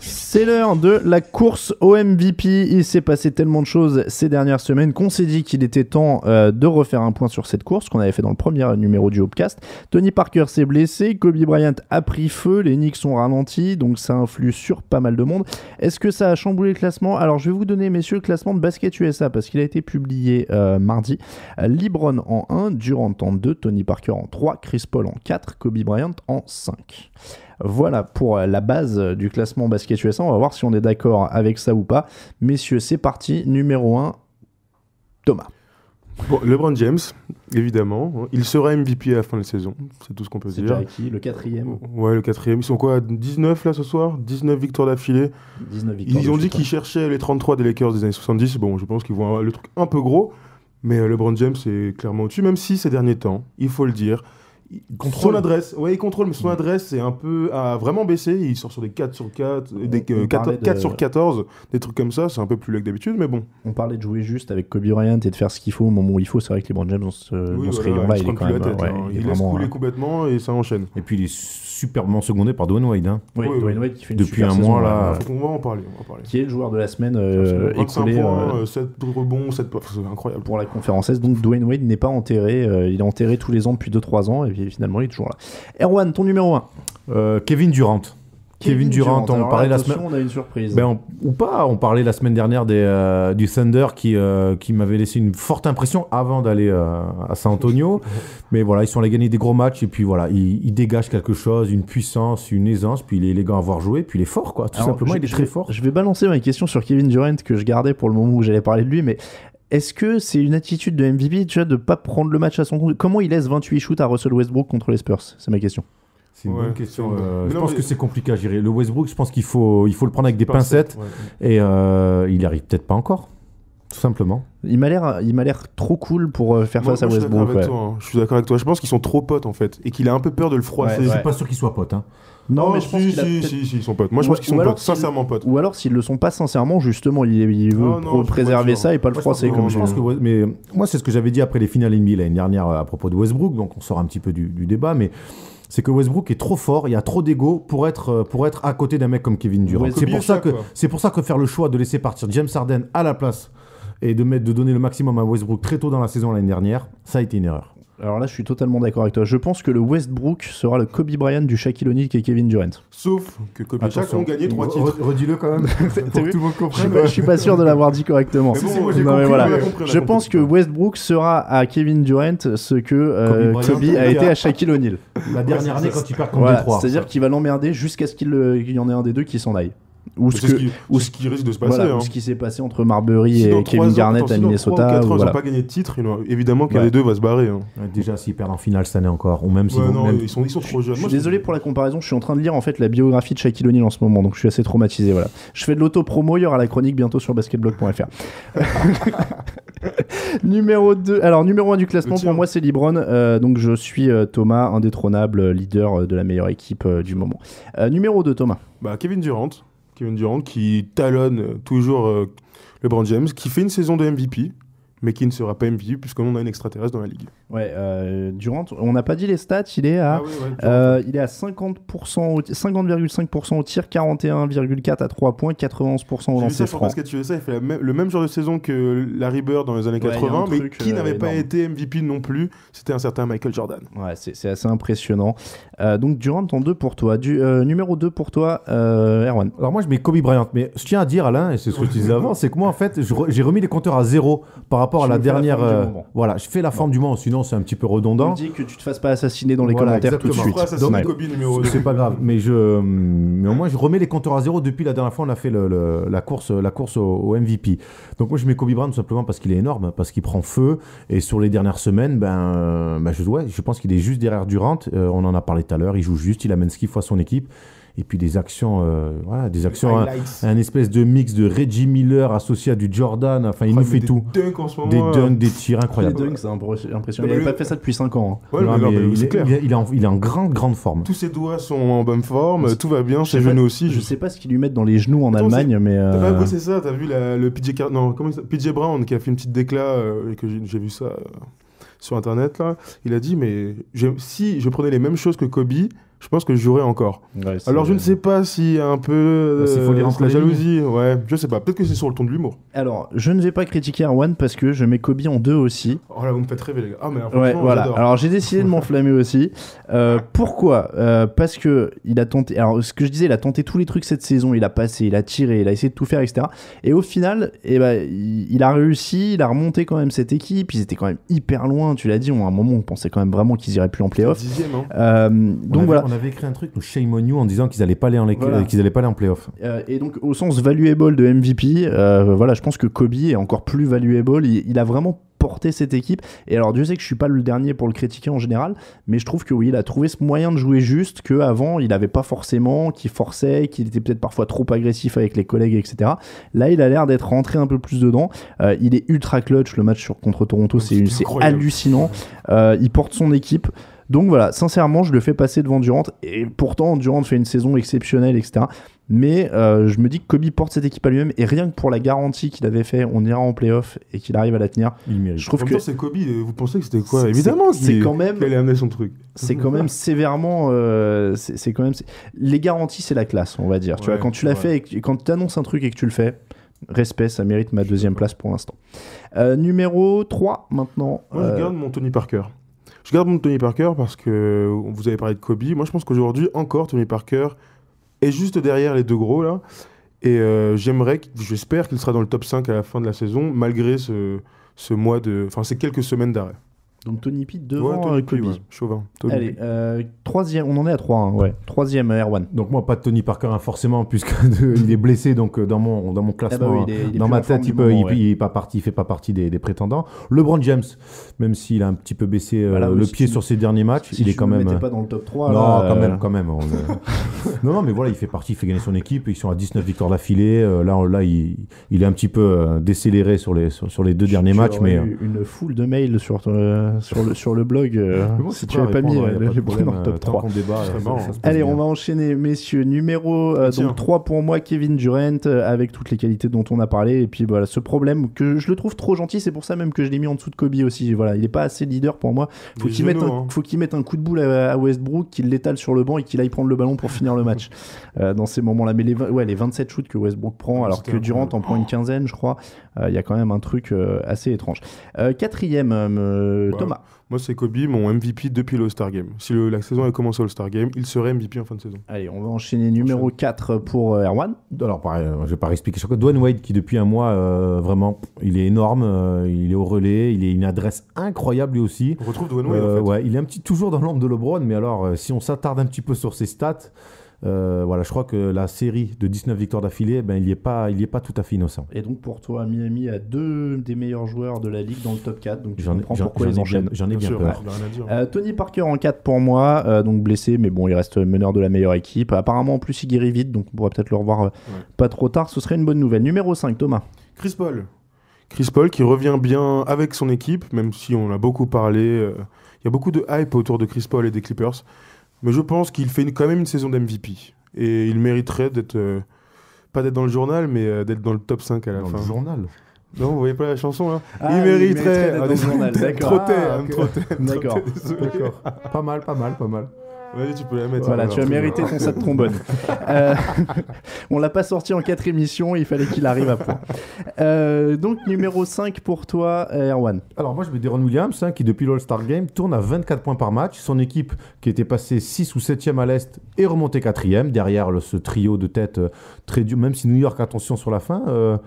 C'est l'heure de la course au MVP. Il s'est passé tellement de choses ces dernières semaines qu'on s'est dit qu'il était temps de refaire un point sur cette course qu'on avait fait dans le premier numéro du Hopcast. Tony Parker s'est blessé, Kobe Bryant a pris feu, les Knicks sont ralentis, donc ça influe sur pas mal de monde. Est-ce que ça a chamboulé le classement ? Alors je vais vous donner, messieurs, le classement de Basket USA parce qu'il a été publié mardi. LeBron en 1, Durant en 2, Tony Parker en 3, Chris Paul en 4, Kobe Bryant en 5. Voilà pour la base du classement Basket USA. On va voir si on est d'accord avec ça ou pas. Messieurs, c'est parti. Numéro 1, Thomas. Bon, LeBron James, évidemment, il sera MVP à la fin de la saison, c'est tout ce qu'on peut dire. C'est qui, le 4e? Ouais, le 4e. Ils sont quoi, 19 là ce soir? 19 victoires d'affilée. 19 victoires. Ils ont dit qu'ils cherchaient les 33 des Lakers des années 70. Bon, je pense qu'ils vont avoir le truc un peu gros, mais LeBron James est clairement au-dessus, même si ces derniers temps, il faut le dire, son adresse, ouais, il contrôle, mais son adresse a vraiment baissé. Il sort sur des 4 sur 4, des 4 sur 14, des trucs comme ça. C'est un peu plus laid que d'habitude, mais bon. On parlait de jouer juste avec Kobe Bryant et de faire ce qu'il faut au moment où il faut. C'est vrai que LeBron James, dans ce rayon-là, il est quand même. Il laisse couler complètement et ça enchaîne. Et puis il est superbement secondé par Dwayne Wade. Oui, Dwayne Wade qui fait une depuis super un saison, mois là. On va en parler. Qui est le joueur de la semaine 25 écoulé points, 7 rebonds, 7 passes, c'est incroyable. pour la conférence Est. Donc Dwayne Wade n'est pas enterré. Il est enterré tous les ans depuis 2-3 ans et puis finalement il est toujours là. Erwan, ton numéro 1. Kevin Durant. Kevin Durant, on parlait la semaine. On a une surprise. On parlait la semaine dernière du Thunder qui m'avait laissé une forte impression avant d'aller à San Antonio. Mais voilà, ils sont allés gagner des gros matchs et puis voilà, il dégage quelque chose, une puissance, une aisance, puis il est élégant à voir jouer, puis il est fort quoi. Tout simplement, il est très fort. Je vais balancer ma question sur Kevin Durant que je gardais pour le moment où j'allais parler de lui, mais est-ce que c'est une attitude de MVP déjà de pas prendre le match à son compte? Comment il laisse 28 shoots à Russell Westbrook contre les Spurs? C'est ma question. C'est une bonne question. Je pense que c'est compliqué à gérer. Le Westbrook, je pense qu'il faut le prendre avec des pincettes. Et il n'y arrive peut-être pas encore. Tout simplement. Il m'a l'air trop cool pour faire face à Westbrook. Je suis d'accord avec toi. Je pense qu'ils sont trop potes en fait. Et qu'il a un peu peur de le froisser. Je suis pas sûr qu'ils soient potes. Non, mais je pense qu'ils sont potes. Moi, je pense qu'ils sont potes, sincèrement potes. Ou alors, s'ils le sont pas sincèrement, justement, il veut préserver ça et pas le froisser. Mais moi, c'est ce que j'avais dit après les finales NBA l'année dernière à propos de Westbrook. Donc, on sort un petit peu du débat, mais c'est que Westbrook est trop fort, il y a trop d'ego pour être à côté d'un mec comme Kevin Durant. C'est pour ça que faire le choix de laisser partir James Harden à la place et de donner le maximum à Westbrook très tôt dans la saison l'année dernière, ça a été une erreur. Alors là, je suis totalement d'accord avec toi. Je pense que le Westbrook sera le Kobe Bryant du Shaquille O'Neal qui est Kevin Durant. Sauf que Kobe et Shaq ont gagné 3 titres. Redis-le quand même, pour que tout le monde comprenne. Je suis pas sûr de l'avoir dit correctement. Je pense que Westbrook sera à Kevin Durant ce que Kobe a été à Shaquille O'Neal. La dernière année quand il perd contre Détroit. C'est-à-dire qu'il va l'emmerder jusqu'à ce qu'il y en ait un des deux qui s'en aille. Ou ce qui risque de se passer. Ou ce qui s'est passé entre Marbury et Kevin Garnett à Minnesota. Ils n'ont pas gagné de titre, évidemment qu'un des deux va se barrer. Déjà, s'ils perdent en finale cette année encore, ou même si ils sont trop jeunes. Je suis désolé pour la comparaison, je suis en train de lire en fait la biographie de Shaquille O'Neal en ce moment, donc je suis assez traumatisé. Voilà. Je fais de l'auto-promo, il y aura la chronique bientôt sur basketblog.fr. Numéro 2. Alors, numéro 1 du classement, pour moi, c'est LeBron. Donc, je suis Thomas, indétrônable, leader de la meilleure équipe du moment. Numéro 2, Thomas. Kevin Durant qui talonne toujours LeBron James, qui fait une saison de MVP, mais qui ne sera pas MVP puisqu'on a un extraterrestre dans la ligue. Ouais, Durant, on n'a pas dit les stats, il est à 50,5% au tir, 41,4% à 3 points, 91% au lancer franc. Parce que tu veux ça, il fait le même genre de saison que Larry Bird dans les années 80, mais qui n'avait pas été MVP non plus, c'était un certain Michael Jordan. Ouais, c'est assez impressionnant. Donc Durant en 2 pour toi. Numéro 2 pour toi, Erwan. Alors moi je mets Kobe Bryant, mais je tiens à dire Alain, et c'est ce que je disais avant, c'est que moi en fait j'ai remis les compteurs à 0 par rapport à la dernière. Voilà, je fais la forme du moment, sinon c'est un petit peu redondant. On dit que tu te fasses pas assassiner dans les commentaires tout de suite. C'est pas grave, mais au moins je remets les compteurs à 0 depuis la dernière fois on a fait la course au MVP. Donc moi je mets Kobe Bryant tout simplement parce qu'il est énorme, parce qu'il prend feu et sur les dernières semaines je pense qu'il est juste derrière Durant. On en a parlé tout à l'heure, il joue juste, il amène ce qu'il faut à son équipe. Et puis des actions, un espèce de mix de Reggie Miller associé à du Jordan. Enfin, il nous fait tout. Des dunks en ce moment. Des dunks, des tirs incroyables. Les dunks, c'est impressionnant. Il n'avait pas fait ça depuis 5 ans. Il est en grande forme. Tous ses doigts sont en bonne forme, tout va bien, ses genoux aussi. Je sais pas ce qu'ils lui mettent dans les genoux en Allemagne, mais. C'est ça, t'as vu le PJ Brown qui a fait une petite déclat, et que j'ai vu ça sur internet là. Il a dit, mais si je prenais les mêmes choses que Kobe, je pense que je jouerais encore. Ouais, alors je ne sais pas s'il y a un peu la jalousie. Ouais, je sais pas. Peut-être que c'est sur le ton de l'humour. Alors, je ne vais pas critiquer Erwan parce que je mets Kobe en 2 aussi. Oh là, vous me faites rêver les gars. Ah mais voilà. Alors j'ai décidé de m'enflammer aussi. Pourquoi parce que il a tenté. Alors ce que je disais, il a tenté tous les trucs cette saison. Il a passé, il a tiré, il a essayé de tout faire, etc. Et au final, il a réussi. Il a remonté quand même cette équipe. Ils étaient quand même hyper loin. Tu l'as dit. À un moment, on pensait quand même vraiment qu'ils iraient plus en playoff. Donc voilà. On avait écrit un truc, shame on you, en disant qu'ils allaient pas aller en playoff. Et donc au sens valuable de MVP, je pense que Kobe est encore plus valuable. Il a vraiment porter cette équipe. Et alors Dieu sait que je suis pas le dernier pour le critiquer en général, mais je trouve que oui, il a trouvé ce moyen de jouer juste qu'avant il avait pas forcément, qu'il forçait, qu'il était peut-être parfois trop agressif avec les collègues, etc. Là il a l'air d'être rentré un peu plus dedans. Il est ultra clutch, le match contre Toronto, c'est hallucinant. Il porte son équipe. Donc voilà, sincèrement, je le fais passer devant Durant. Et pourtant, Durant fait une saison exceptionnelle, etc. Mais je me dis que Kobe porte cette équipe à lui-même. Et rien que pour la garantie qu'il avait fait, on ira en play-off et qu'il arrive à la tenir. Je trouve que c'est Kobe. Vous pensez que c'était quoi? Évidemment qu'il allait amener son truc. C'est quand même sévèrement. C'est quand même. Les garanties, c'est la classe, on va dire. Tu vois, quand tu l'as fait, et quand tu annonces un truc et que tu le fais. Respect, ça mérite ma deuxième place pour l'instant. Numéro 3 maintenant. Moi, je garde mon Tony Parker. Je garde mon Tony Parker parce que vous avez parlé de Kobe. Moi, je pense qu'aujourd'hui, encore, Tony Parker est juste derrière les deux gros, là. Et j'espère qu'il sera dans le top 5 à la fin de la saison, malgré ce mois de... Enfin, ces quelques semaines d'arrêt. Donc Tony P devant Kobe. Chauvin. Allez, troisième, on en est à 3, hein, ouais. Troisième, Erwan. Donc moi, pas de Tony Parker, hein, forcément, puisqu'il est blessé, donc dans mon classement, il est dans ma tête, il est pas parti, il fait pas partie des prétendants. LeBron James, même s'il a un petit peu baissé le pied sur ses derniers matts, il est quand même... pas dans le top 3. Non, là, quand même. Non, mais voilà, il fait partie, il fait gagner son équipe, ils sont à 19 victoires d'affilée. Là, il est un petit peu décéléré sur les deux derniers matchs. Mais une foule de mails sur le blog si tu n'avais pas mis les points dans le top 3. Allez, on va enchaîner, messieurs. Numéro donc 3 pour moi, Kevin Durant, avec toutes les qualités dont on a parlé. Et puis voilà, ce problème que je le trouve trop gentil, c'est pour ça même que je l'ai mis en dessous de Kobe aussi. Voilà, il n'est pas assez leader pour moi. Faut qu'il mette un coup de boule à Westbrook, qu'il l'étale sur le banc et qu'il aille prendre le ballon pour finir le match dans ces moments-là. Mais les 27 shoots que Westbrook prend, alors que Durant en prend une quinzaine, je crois, il y a quand même un truc assez étrange. Quatrième, Thomas. Moi, c'est Kobe, mon MVP depuis le All-Star Game. Si la saison avait commencé au All-Star Game, il serait MVP en fin de saison. Allez, on va enchaîner numéro 4 pour Erwan. Alors, pareil, je vais pas expliquer chaque fois. Dwayne Wade, qui depuis un mois, vraiment, il est énorme, il est au relais, il a une adresse incroyable lui aussi. On retrouve Dwayne Wade, en fait. Ouais, il est toujours dans l'ombre de LeBron, mais alors, si on s'attarde un petit peu sur ses stats... je crois que la série de 19 victoires d'affilée, il est pas tout à fait innocent. Et donc pour toi, Miami a 2 des meilleurs joueurs de la ligue dans le top 4, donc tu comprends pourquoi ils enchaînent. J'en ai bien peur. Tony Parker en 4 pour moi, donc blessé, mais bon, il reste meneur de la meilleure équipe. Apparemment, en plus, il guérit vite, donc on pourra peut-être le revoir pas trop tard. Ce serait une bonne nouvelle. Numéro 5, Thomas. Chris Paul qui revient bien avec son équipe, même si on a beaucoup parlé. Il y a beaucoup de hype autour de Chris Paul et des Clippers. Mais je pense qu'il fait quand même une saison d'MVP. Et il mériterait d'être, pas d'être dans le journal, mais d'être dans le top 5 à la fin. Dans le journal? Non, vous voyez pas la chanson là? Il mériterait d'être dans le journal, d'accord. D'accord. Pas mal. Vas-y, tu peux la mettre. Voilà, tu as mérité ton set trombone. On l'a pas sorti en 4 émissions, il fallait qu'il arrive à point. Donc numéro 5 pour toi, Erwan. Alors moi je mets Deron Williams, qui depuis l'All-Star Game tourne à 24 points par match. Son équipe qui était passée 6 ou 7e à l'Est est remontée 4e, derrière ce trio de tête très dur, même si New York, attention sur la fin.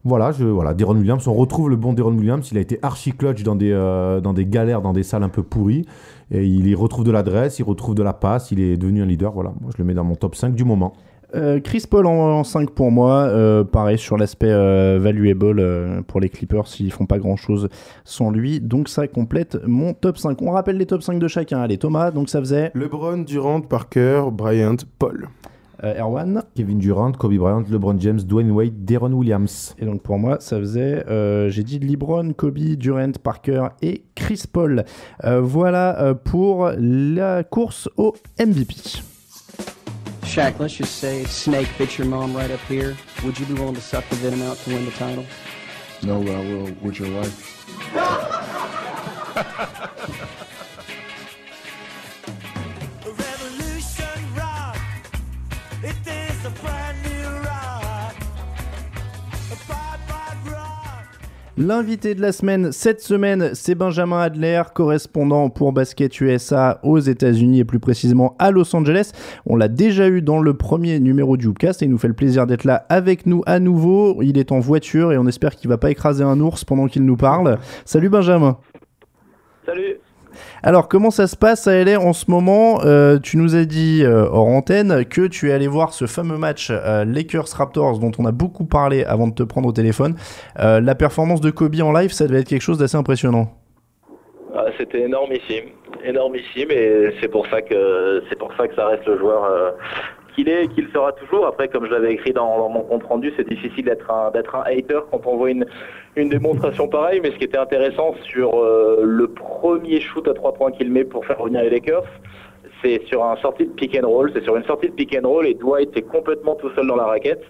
Deron Williams, on retrouve le bon Deron Williams. Il a été archi clutch dans des galères, dans des salles un peu pourries. Et il y retrouve de l'adresse, il retrouve de la passe, il est devenu un leader. Voilà, moi je le mets dans mon top 5 du moment. Chris Paul en 5 pour moi. Pareil sur l'aspect valuable pour les Clippers, s'ils font pas grand chose sans lui. Donc ça complète mon top 5. On rappelle les top 5 de chacun. Allez, Thomas, donc ça faisait LeBron, Durant, Parker, Bryant, Paul. Erwan. Kevin Durant, Kobe Bryant, LeBron James, Dwayne Wade, Deron Williams. Et donc pour moi, ça faisait, j'ai dit LeBron, Kobe, Durant, Parker et Chris Paul. Voilà pour la course au MVP. Shaq, let's just say Snake bit your mom right up here. Would you be willing to suck the venom out to win the title? No, but I will with your wife. L'invité de la semaine, cette semaine, c'est Benjamin Adler, correspondant pour Basket USA aux États-Unis et plus précisément à Los Angeles. On l'a déjà eu dans le premier numéro du Hoopcast et il nous fait le plaisir d'être là avec nous à nouveau. Il est en voiture et on espère qu'il va pas écraser un ours pendant qu'il nous parle. Salut Benjamin. Salut. Alors, comment ça se passe à LA en ce moment? Tu nous as dit hors antenne que tu es allé voir ce fameux match Lakers-Raptors dont on a beaucoup parlé avant de te prendre au téléphone. La performance de Kobe en live, ça devait être quelque chose d'assez impressionnant. C'était énormissime, et c'est pour ça que ça reste le joueur qu'il est, qu'il sera toujours. Après, comme je l'avais écrit dans mon compte rendu, c'est difficile d'être un hater quand on voit une démonstration pareille, mais ce qui était intéressant sur le premier shoot à 3 points qu'il met pour faire revenir les Lakers, c'est sur une sortie de pick and roll, et Dwight est complètement tout seul dans la raquette.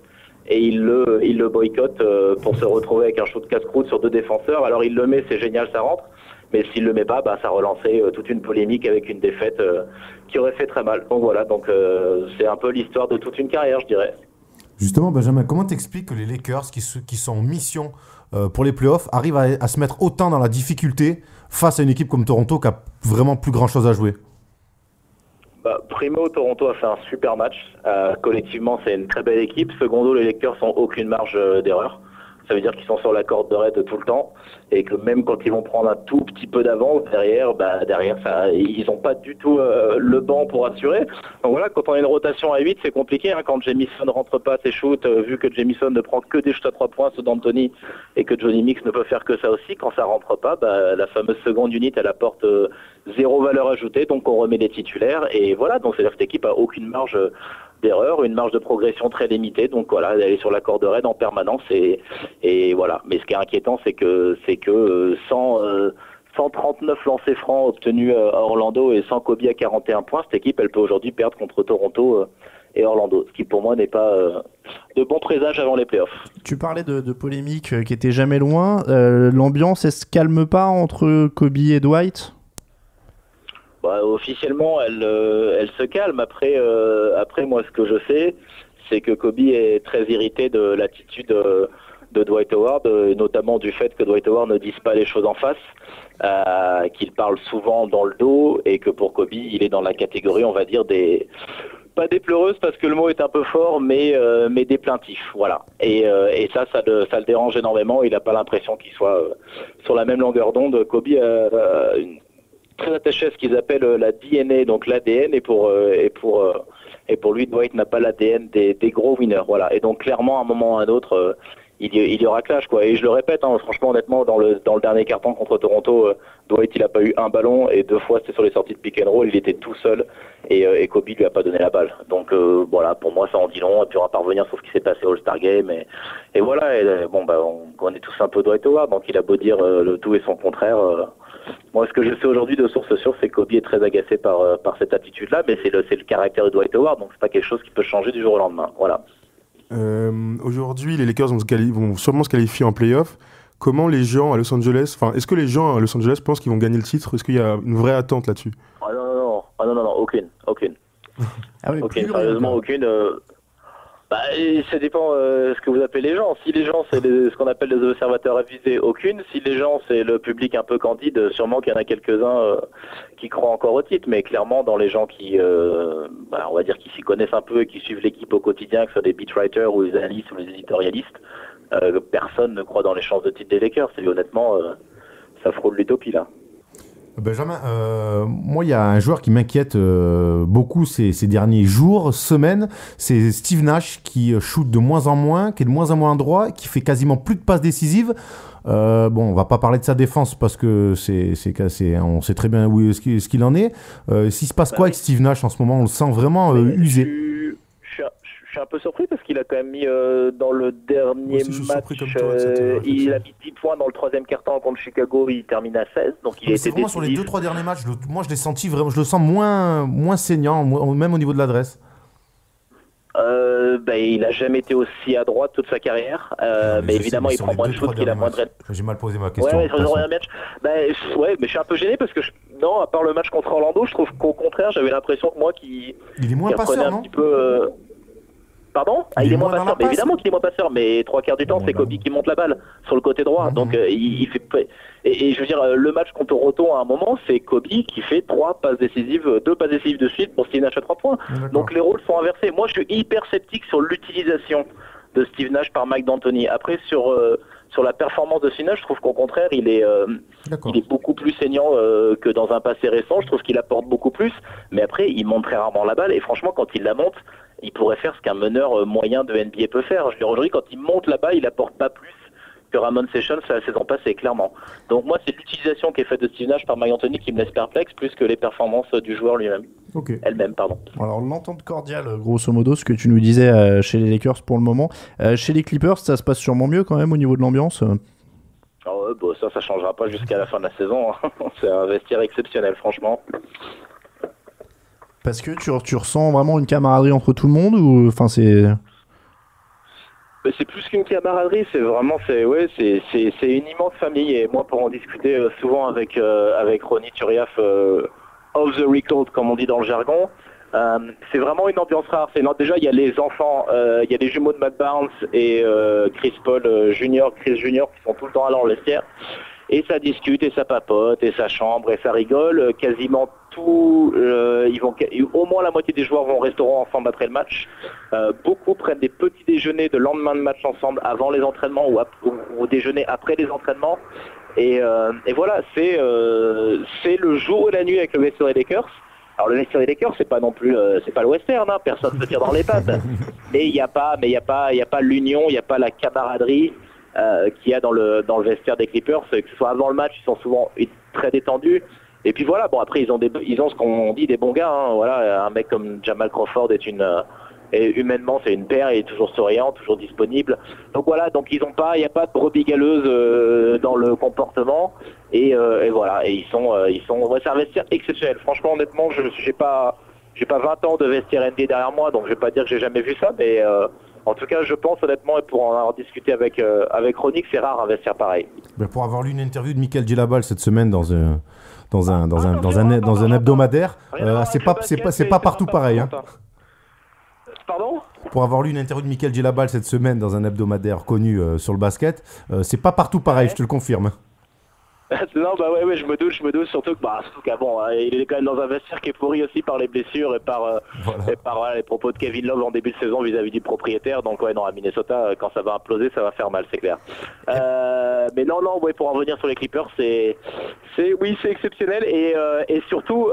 Et il le boycotte pour se retrouver avec un shoot casse-croûte sur 2 défenseurs. Alors il le met, c'est génial, ça rentre. Mais s'il le met pas, ça relançait toute une polémique avec une défaite qui aurait fait très mal. Donc voilà, c'est un peu l'histoire de toute une carrière, je dirais. Justement, Benjamin, comment t'expliques que les Lakers, qui sont en mission pour les playoffs, arrivent à se mettre autant dans la difficulté face à une équipe comme Toronto qui a vraiment plus grand-chose à jouer? Primo, Toronto a fait un super match. Collectivement, c'est une très belle équipe. Secondo, les Lakers n'ont aucune marge d'erreur. Ça veut dire qu'ils sont sur la corde de raid tout le temps, et que même quand ils vont prendre un tout petit peu d'avance derrière, ils n'ont pas du tout le banc pour assurer. Donc voilà, quand on a une rotation à 8, c'est compliqué. Quand Jamison ne rentre pas ses shoots, vu que Jamison ne prend que des shoots à 3 points, ceux d'Anthony, et que Johnny Mix ne peut faire que ça aussi, quand ça rentre pas, la fameuse seconde unit, elle apporte zéro valeur ajoutée, donc on remet des titulaires, et voilà, donc c'est-à-dire que cette équipe a aucune marge d'erreur, une marge de progression très limitée, donc voilà, elle est sur la corde raide en permanence, et voilà. Mais ce qui est inquiétant, c'est que 139 lancers francs obtenus à Orlando et sans Kobe à 41 points, cette équipe, elle peut aujourd'hui perdre contre Toronto et Orlando, ce qui pour moi n'est pas de bon présage avant les playoffs. Tu parlais de polémique qui était jamais loin. L'ambiance, elle se calme pas entre Kobe et Dwight? Officiellement, elle se calme. Après, moi, ce que je sais, c'est que Kobe est très irrité de l'attitude de Dwight Howard, notamment du fait que Dwight Howard ne dise pas les choses en face, qu'il parle souvent dans le dos, et que pour Kobe, il est dans la catégorie, on va dire, pas des pleureuses parce que le mot est un peu fort, mais des plaintifs, voilà. Et ça le dérange énormément. Il n'a pas l'impression qu'il soit sur la même longueur d'onde. Kobe très attaché à ce qu'ils appellent la DNA, donc l'ADN, et pour lui, Dwight n'a pas l'ADN des gros winners, voilà. Et donc clairement, à un moment ou à un autre, il y aura clash, quoi. Et je le répète, franchement, honnêtement, dans le dernier carton contre Toronto, Dwight, il a pas eu un ballon, et 2 fois c'était sur les sorties de pick and roll, il était tout seul, et Kobe lui a pas donné la balle. Donc voilà, pour moi ça en dit long, et puis on va pas revenir sur ce qui s'est passé au All-Star Game, et voilà. On connaît tous un peu Dwight Howard, donc il a beau dire le tout et son contraire. Moi, ce que je sais aujourd'hui de source sûre, c'est que Kobe est très agacé par cette attitude-là, mais c'est le caractère de Dwight Howard, donc c'est pas quelque chose qui peut changer du jour au lendemain. Voilà. Aujourd'hui, les Lakers vont sûrement se qualifier en play-off. Comment les gens à Los Angeles, est-ce que les gens à Los Angeles pensent qu'ils vont gagner le titre? Est-ce qu'il y a une vraie attente là-dessus? Non, aucune. Ah oui, aucune, sérieusement, aucune. Ça dépend ce que vous appelez les gens. Si les gens, c'est ce qu'on appelle les observateurs avisés, aucune. Si les gens, c'est le public un peu candide, sûrement qu'il y en a quelques-uns qui croient encore au titre. Mais clairement, dans les gens qui, on va dire, qui s'y connaissent un peu et qui suivent l'équipe au quotidien, que ce soit des beatwriters ou les analystes ou les éditorialistes, personne ne croit dans les chances de titre des Lakers. Et honnêtement, ça frôle l'utopie, là. Benjamin, moi il y a un joueur qui m'inquiète beaucoup ces derniers jours, semaines, c'est Steve Nash qui shoot de moins en moins, qui est de moins en moins droit, qui fait quasiment plus de passes décisives. On va pas parler de sa défense parce que on sait très bien ce qu'il en est. S'il se passe quoi avec Steve Nash en ce moment, on le sent vraiment usé. Je suis un peu surpris parce qu'il a quand même mis dans le dernier match, il a mis 10 points dans le 3e quart-temps contre Chicago, il termine à 16, donc il a été vraiment sur les 2-3 derniers matchs, moi je l'ai senti vraiment, je le sens moins saignant, même au niveau de l'adresse. Il a jamais été aussi à droite toute sa carrière, mais évidemment il prend moins de shoot qu'il a moins de raid. J'ai mal posé ma question. Ouais, sur le dernier match, mais je suis un peu gêné parce que à part le match contre Orlando, je trouve qu'au contraire j'avais l'impression que moi il est moins passeur, un petit peu. Pardon? Il est moins passeur, mais évidemment qu'il est moins passeur, mais 3/4 du temps c'est Kobe qui monte la balle sur le côté droit, donc il fait. Et je veux dire, le match contre Toronto à un moment, c'est Kobe qui fait 2 passes décisives de suite pour Steve Nash à 3 points. Donc les rôles sont inversés. Moi je suis hyper sceptique sur l'utilisation de Steve Nash par Mike D'Antoni. Après sur sur la performance de Steve Nash, je trouve qu'au contraire, il est beaucoup plus saignant que dans un passé récent. Je trouve qu'il apporte beaucoup plus, mais après, il monte très rarement la balle, et franchement, quand il la monte, il pourrait faire ce qu'un meneur moyen de NBA peut faire. Je veux dire, aujourd'hui, quand il monte la balle, il apporte pas plus que Ramon Sessions fait la saison passée, clairement. Donc moi, c'est l'utilisation qui est faite de Steve Nash par Mike Anthony qui me laisse perplexe, plus que les performances du joueur lui-même. Elle-même, pardon. Alors, l'entente cordiale, grosso modo, ce que tu nous disais chez les Lakers pour le moment. Chez les Clippers, ça se passe sûrement mieux quand même au niveau de l'ambiance ça changera pas jusqu'à la fin de la saison. C'est un vestiaire exceptionnel, franchement. Parce que tu ressens vraiment une camaraderie entre tout le monde ou enfin c'est... C'est plus qu'une camaraderie, c'est vraiment c'est une immense famille, et moi pour en discuter souvent avec Ronny Turiaf off the record comme on dit dans le jargon, c'est vraiment une ambiance rare. Déjà il y a les enfants, il y a les jumeaux de Matt Barnes et Chris Junior qui sont tout le temps à leur vestiaire. Et ça discute, et ça papote, et ça chambre, et ça rigole. Quasiment tout, au moins la moitié des joueurs vont au restaurant ensemble après le match. Beaucoup prennent des petits déjeuners de lendemain de match ensemble avant les entraînements ou déjeuner après les entraînements. Et voilà, c'est le jour et la nuit avec le vestiaire des Lakers. Alors le vestiaire des Lakers, c'est pas non plus, c'est pas le western, hein, personne se tire dans les pattes. Mais il y a pas l'union, il y a pas la camaraderie. Qu'il y a dans le vestiaire des Clippers, que ce soit avant le match, ils sont souvent très détendus. Et puis voilà, bon après ils ont ce qu'on dit des bons gars. Hein, voilà, un mec comme Jamal Crawford et humainement c'est une paire, il est toujours souriant, toujours disponible. Donc voilà, donc il n'y a pas de brebis galeuse dans le comportement. Et voilà, et c'est un vestiaire exceptionnel. Franchement, honnêtement, j'ai pas 20 ans de vestiaire NBA derrière moi, donc je vais pas dire que j'ai jamais vu ça, mais en tout cas, je pense honnêtement, et pour en avoir discuté avec Ronny, c'est rare un vestiaire pareil. Mais pour avoir lu une interview de Michael Gilabal cette semaine dans un hebdomadaire, c'est pas partout pareil. Hein. Pardon ? Pour avoir lu une interview de Michael Gilabal cette semaine dans un hebdomadaire connu sur le basket, c'est pas partout pareil, je te le confirme. Non, ouais, je me doute, surtout que bon, il est quand même dans un vestiaire qui est pourri aussi par les blessures et par les propos de Kevin Love en début de saison vis-à-vis du propriétaire. Donc ouais, non, à Minnesota, quand ça va imploser, ça va faire mal, c'est clair. Mais non, ouais, pour en revenir sur les Clippers, c'est exceptionnel, et surtout,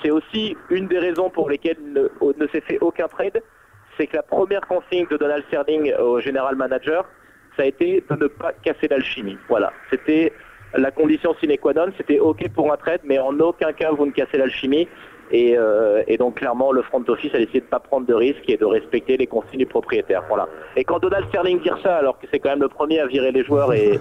c'est aussi une des raisons pour lesquelles ne s'est fait aucun trade, c'est que la première consigne de Donald Sterling au general manager, ça a été de ne pas casser l'alchimie. Voilà, c'était la condition sine qua non, c'était OK pour un trade, mais en aucun cas vous ne cassez l'alchimie. Et donc clairement, le front office a décidé de ne pas prendre de risques et de respecter les consignes du propriétaire. Voilà. Et quand Donald Sterling dit ça, alors que c'est quand même le premier à virer les joueurs et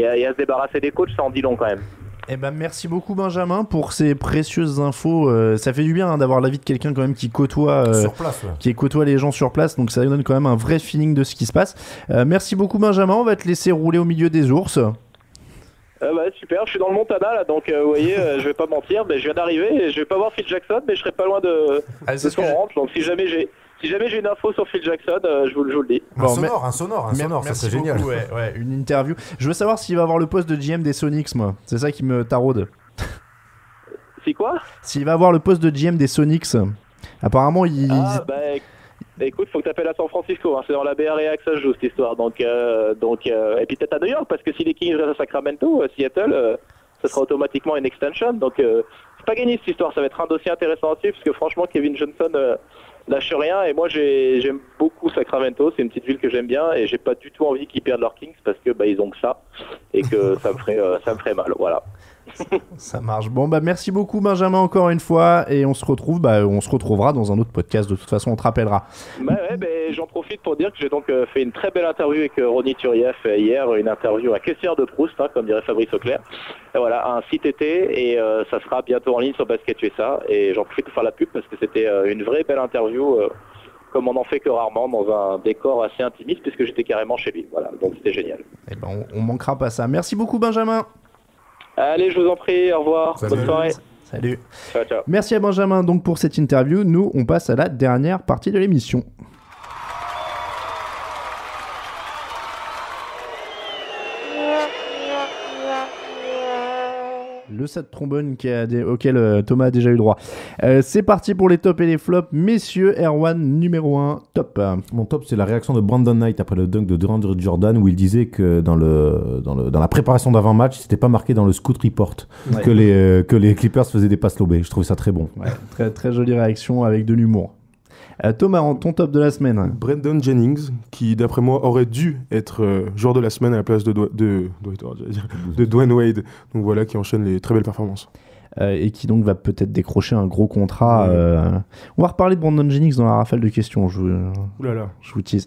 à se débarrasser des coachs, ça en dit long quand même. Eh ben, merci beaucoup Benjamin pour ces précieuses infos. Ça fait du bien d'avoir l'avis de quelqu'un quand même qui côtoie, sur place, ouais. qui côtoie les gens sur place, donc ça donne quand même un vrai feeling de ce qui se passe. Merci beaucoup Benjamin, on va te laisser rouler au milieu des ours. Super, je suis dans le Montana là, donc vous voyez, je vais pas mentir, mais je viens d'arriver et je vais pas voir Phil Jackson, mais je serai pas loin de son ranch, donc si jamais j'ai une info sur Phil Jackson, je vous le dis. Un sonore, ça serait génial. Ouais, une interview. Je veux savoir s'il va avoir le poste de GM des Sonics, moi. C'est ça qui me taraude. C'est quoi ? S'il va avoir le poste de GM des Sonics. Apparemment, écoute, faut que t'appelles à San Francisco, hein. C'est dans la Bay Area que ça se joue cette histoire, donc et puis peut-être à New York, parce que si les Kings restent à Sacramento, Seattle, ça sera automatiquement une extension, donc c'est pas gagné cette histoire, ça va être un dossier intéressant à suivre, parce que franchement Kevin Johnson lâche rien, et moi j'aime beaucoup Sacramento, c'est une petite ville que j'aime bien, et j'ai pas du tout envie qu'ils perdent leurs Kings, parce que ils ont que ça, et que ça me ferait mal, voilà. Ça marche. Bon, merci beaucoup Benjamin encore une fois, et on se retrouvera dans un autre podcast, de toute façon on te rappellera. J'en profite pour dire que j'ai donc fait une très belle interview avec Ronny Turiaf hier, une interview à questionnaire de Proust, hein, comme dirait Fabrice Auclair. Et voilà, un site été, et ça sera bientôt en ligne sur Basket USA, et j'en profite pour faire la pub parce que c'était une vraie belle interview, comme on n'en fait que rarement, dans un décor assez intimiste, puisque j'étais carrément chez lui. Voilà, donc c'était génial. Et on manquera pas ça. Merci beaucoup Benjamin. Allez, je vous en prie, au revoir. Salut. Bonne soirée. Salut. Ciao. Merci à Benjamin donc pour cette interview. Nous, on passe à la dernière partie de l'émission. le set trombone auquel Thomas a déjà eu droit. C'est parti pour les tops et les flops. Messieurs, Erwan, numéro 1, top. Mon top, c'est la réaction de Brandon Knight après le dunk de DeAndre Jordan, où il disait que dans la préparation d'avant-match, c'était pas marqué dans le scout report que les Clippers faisaient des passes lobées. Je trouve ça très bon. Ouais, très, très jolie réaction avec de l'humour. Thomas, ton top de la semaine. Brandon Jennings, qui d'après moi aurait dû être joueur de la semaine à la place de Dwayne Wade. Donc voilà, qui enchaîne les très belles performances. Et qui donc va peut-être décrocher un gros contrat. On va reparler de Brandon Jennings dans la rafale de questions, je vous tease.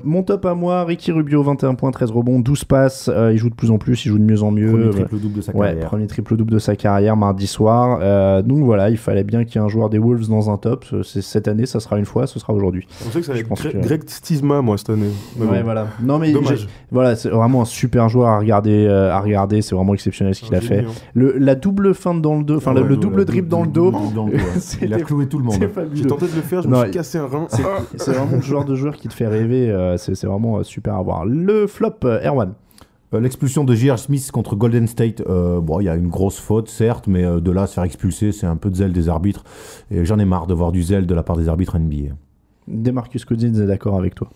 Mon top à moi, Ricky Rubio, 21 points, 13 rebonds, 12 passes. Il joue de plus en plus, il joue de mieux en mieux. Premier triple-double de sa carrière. Premier triple-double de sa carrière mardi soir. Donc voilà, il fallait bien qu'il y ait un joueur des Wolves dans un top. Cette année, ça sera une fois, ce sera aujourd'hui. On sait que ça va être Greg Stisma, moi, cette année. Ouais, voilà. Non, mais voilà, c'est vraiment un super joueur à regarder. C'est vraiment exceptionnel ce qu'il a fait. La double feinte dans le dos, enfin le double dribble dans le dos. Il a cloué tout le monde. J'ai tenté de le faire, je me suis cassé un rein. C'est vraiment le genre de joueur qui te fait rêver. C'est vraiment super à voir. Le flop, Erwan. L'expulsion de J.R. Smith contre Golden State, il y a une grosse faute certes, mais de là à se faire expulser, c'est un peu de zèle des arbitres. Et j'en ai marre de voir du zèle de la part des arbitres NBA. Demarcus Cousins est d'accord avec toi.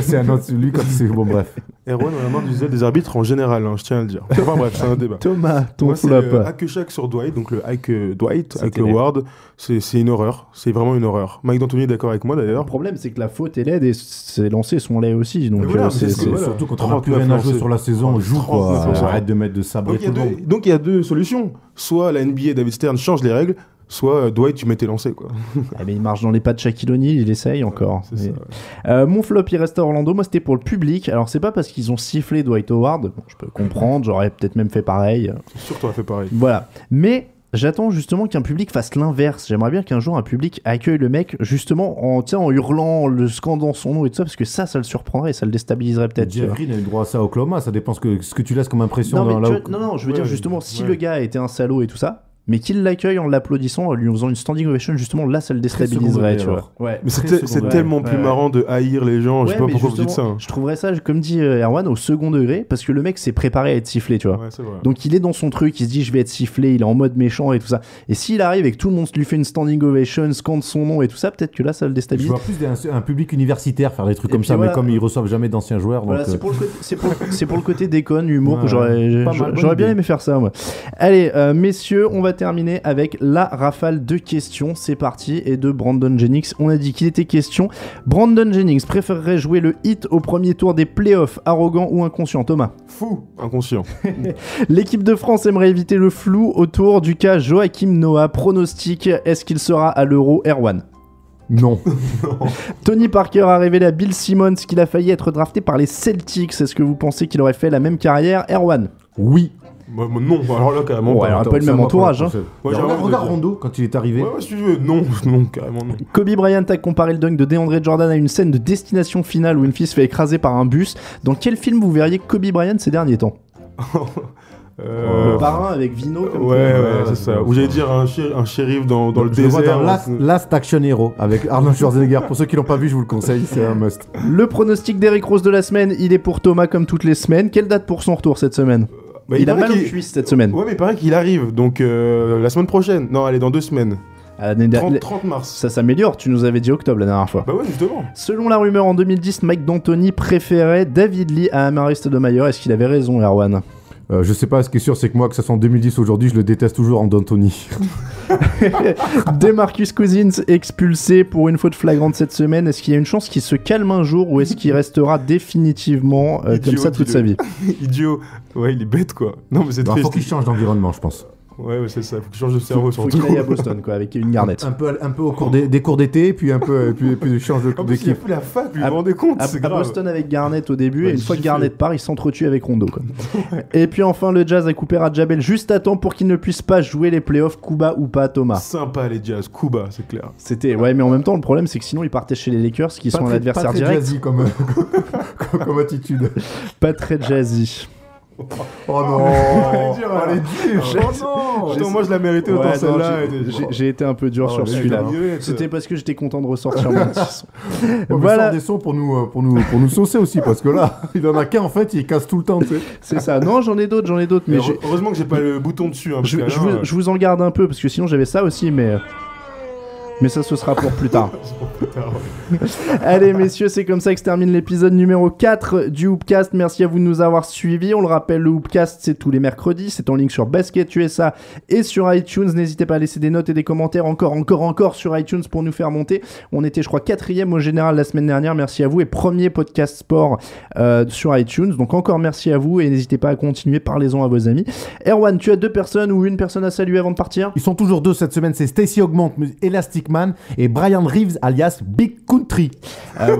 C'est un autre, lui quand c'est bon, bref. Erwan, on a marre du zèle des arbitres en général, je tiens à le dire. Enfin bref, c'est un débat. Thomas, ton moi, flop. C'est Hack Shaq sur Dwight, donc le Hack Dwight, Hack Ward, c'est une horreur. C'est vraiment une horreur. Mike D'Antoni est d'accord avec moi d'ailleurs. Le problème, c'est que la faute est laide et ses lancers sont laids aussi. Donc voilà, surtout quand on n'a plus rien à jouer sur la saison, on joue quoi. Arrête de mettre de sabre et tout le monde. Donc il y a deux solutions. Soit la NBA, David Stern change les règles, soit Dwight, tu mets tes lancers, quoi. Mais il marche dans les pas de Shaquille O'Neal, il essaye encore. Mon flop, il reste à Orlando. Moi, c'était pour le public. Alors, c'est pas parce qu'ils ont sifflé Dwight Howard. Bon, je peux comprendre, j'aurais peut-être même fait pareil. C'est sûr que t'aurais fait pareil. Voilà. Mais j'attends justement qu'un public fasse l'inverse. J'aimerais bien qu'un jour un public accueille le mec justement en hurlant, le scandant son nom et tout ça, parce que ça le surprendrait et ça le déstabiliserait peut-être. Jeff Green a le droit à ça à Oklahoma. Ça dépend ce que tu laisses comme impression. Non, je veux dire justement, si le gars était un salaud et tout ça, mais qu'il l'accueille en l'applaudissant, en lui faisant une standing ovation, justement, là, ça le déstabiliserait, tu vois. Ouais. Mais c'est tellement plus marrant de haïr les gens, je sais pas pourquoi vous dites ça. Je trouverais ça, comme dit Erwan, au second degré, parce que le mec s'est préparé à être sifflé, tu vois. Ouais, c'est vrai. Donc il est dans son truc, il se dit je vais être sifflé, il est en mode méchant et tout ça. Et s'il arrive et que tout le monde lui fait une standing ovation, scande son nom et tout ça, peut-être que là, ça le déstabilise. Je vois plus un public universitaire faire des trucs comme ça, mais comme ils reçoivent jamais d'anciens joueurs. Voilà, c'est pour le côté déconne, humour, que j'aurais bien aimé faire ça, moi. Allez, messieurs, on va terminer avec la rafale de questions. C'est parti. Et de Brandon Jennings. On a dit qu'il était question. Brandon Jennings préférerait jouer le hit au premier tour des playoffs, arrogant ou inconscient? Thomas? Fou, inconscient. L'équipe de France aimerait éviter le flou autour du cas Joachim Noah. Pronostic, est-ce qu'il sera à l'Euro? Erwan? Non. Tony Parker a révélé à Bill Simmons qu'il a failli être drafté par les Celtics. Est-ce que vous pensez qu'il aurait fait la même carrière? Erwan? Oui. Non, alors là, carrément pas. Il n'aura pas le même entourage. Regarde Rondo quand il est arrivé. Ouais, si tu veux. Non, carrément non. Kobe Bryant a comparé le dunk de DeAndre Jordan à une scène de Destination Finale où une fille se fait écraser par un bus. Dans quel film vous verriez Kobe Bryant ces derniers temps? Le parrain avec Vino. Ouais, c'est ça. Ou j'allais dire un shérif dans le désert. Je vois dans Last Action Hero avec Arnold Schwarzenegger. Pour ceux qui l'ont pas vu, je vous le conseille, c'est un must. Le pronostic d'Eric Rose de la semaine, il est pour Thomas comme toutes les semaines. Quelle date pour son retour cette semaine? Il a mal aux cuisses cette semaine. Ouais, mais il paraît qu'il arrive, donc la semaine prochaine. Non, allez, dans 2 semaines. 30 mars. Ça s'améliore, tu nous avais dit octobre la dernière fois. Bah ouais, justement. Selon la rumeur, en 2010, Mike D'Antoni préférait David Lee à Amar'e Stoudemire. Est-ce qu'il avait raison, Erwan? Je sais pas, ce qui est sûr, c'est que moi, que ça soit en 2010 ou aujourd'hui, je le déteste toujours en D'Antoni. Demarcus Cousins expulsé pour une faute flagrante cette semaine. Est-ce qu'il y a une chance qu'il se calme un jour ou est-ce qu'il restera définitivement comme ça toute sa vie? Idiot. Ouais, il est bête, quoi. Non, mais c'est triste. Faut qu'il change d'environnement, je pense. Ouais, c'est ça. Faut qu'il change de cerveau, surtout. Faut qu'il aille à Boston, quoi, avec Kevin Garnett. Un peu au cours des cours d'été, puis un peu, puis il change d'équipe. Il a fait la fac, vous vous rendez compte? À Boston avec Garnett au début, et une fois que Garnett part, il s'entretue avec Rondo, quoi. Et puis enfin, le Jazz a coupé Radjabel juste à temps pour qu'il ne puisse pas jouer les playoffs, Kuba ou pas, Thomas. Sympa les Jazz, Kuba, c'est clair. C'était, ouais, mais en même temps, le problème, c'est que sinon, il partait chez les Lakers, qui sont un adversaire direct. Pas très jazzy comme attitude. Pas très jazzy. Oh non, elle est dure. Oh non. Attends, moi je la méritais autant celle-là. J'ai été un peu dur sur celui-là. C'était parce que j'étais content de ressortir mon petit son. Voilà. Des sons pour nous saucer aussi, parce que là, il en a qu'un en fait, il casse tout le temps. Tu sais. C'est ça. Non, j'en ai d'autres. Mais heureusement que j'ai pas le bouton dessus. Hein, je vous en garde un peu, parce que sinon j'avais ça aussi, mais ça, ce sera pour plus tard. Allez, messieurs, c'est comme ça que se termine l'épisode numéro 4 du Hoopcast. Merci à vous de nous avoir suivis. On le rappelle, le Hoopcast, c'est tous les mercredis. C'est en ligne sur Basket USA et sur iTunes. N'hésitez pas à laisser des notes et des commentaires encore sur iTunes pour nous faire monter. On était, je crois, 4e au général la semaine dernière. Merci à vous. Et premier podcast sport sur iTunes. Donc encore merci à vous. Et n'hésitez pas à continuer. Parlez-en à vos amis. Erwan, tu as 2 personnes ou une personne à saluer avant de partir? Ils sont toujours 2 cette semaine. C'est Stacy Augmente, Elastic Man, et Brian Reeves alias Big Country.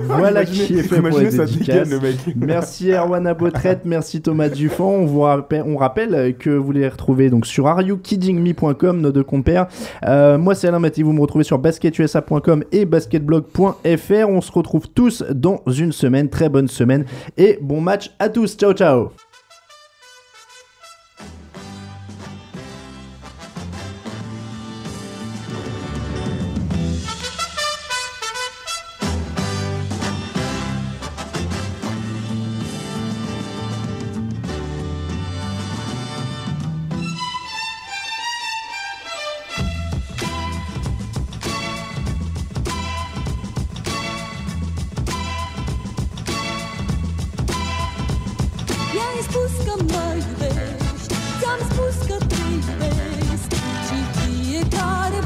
Voilà qui est fait pour les dédicaces. Merci Erwan Abotrette, merci Thomas Dufont. On rappelle que vous les retrouvez donc sur areyoukiddingme.com, nos 2 compères. Moi c'est Alain Mathé, vous me retrouvez sur basketusa.com et basketblog.fr. On se retrouve tous dans une semaine, très bonne semaine et bon match à tous. Ciao ciao. Spuscă mă iubești, ți-am spus că te iubesc și fiecare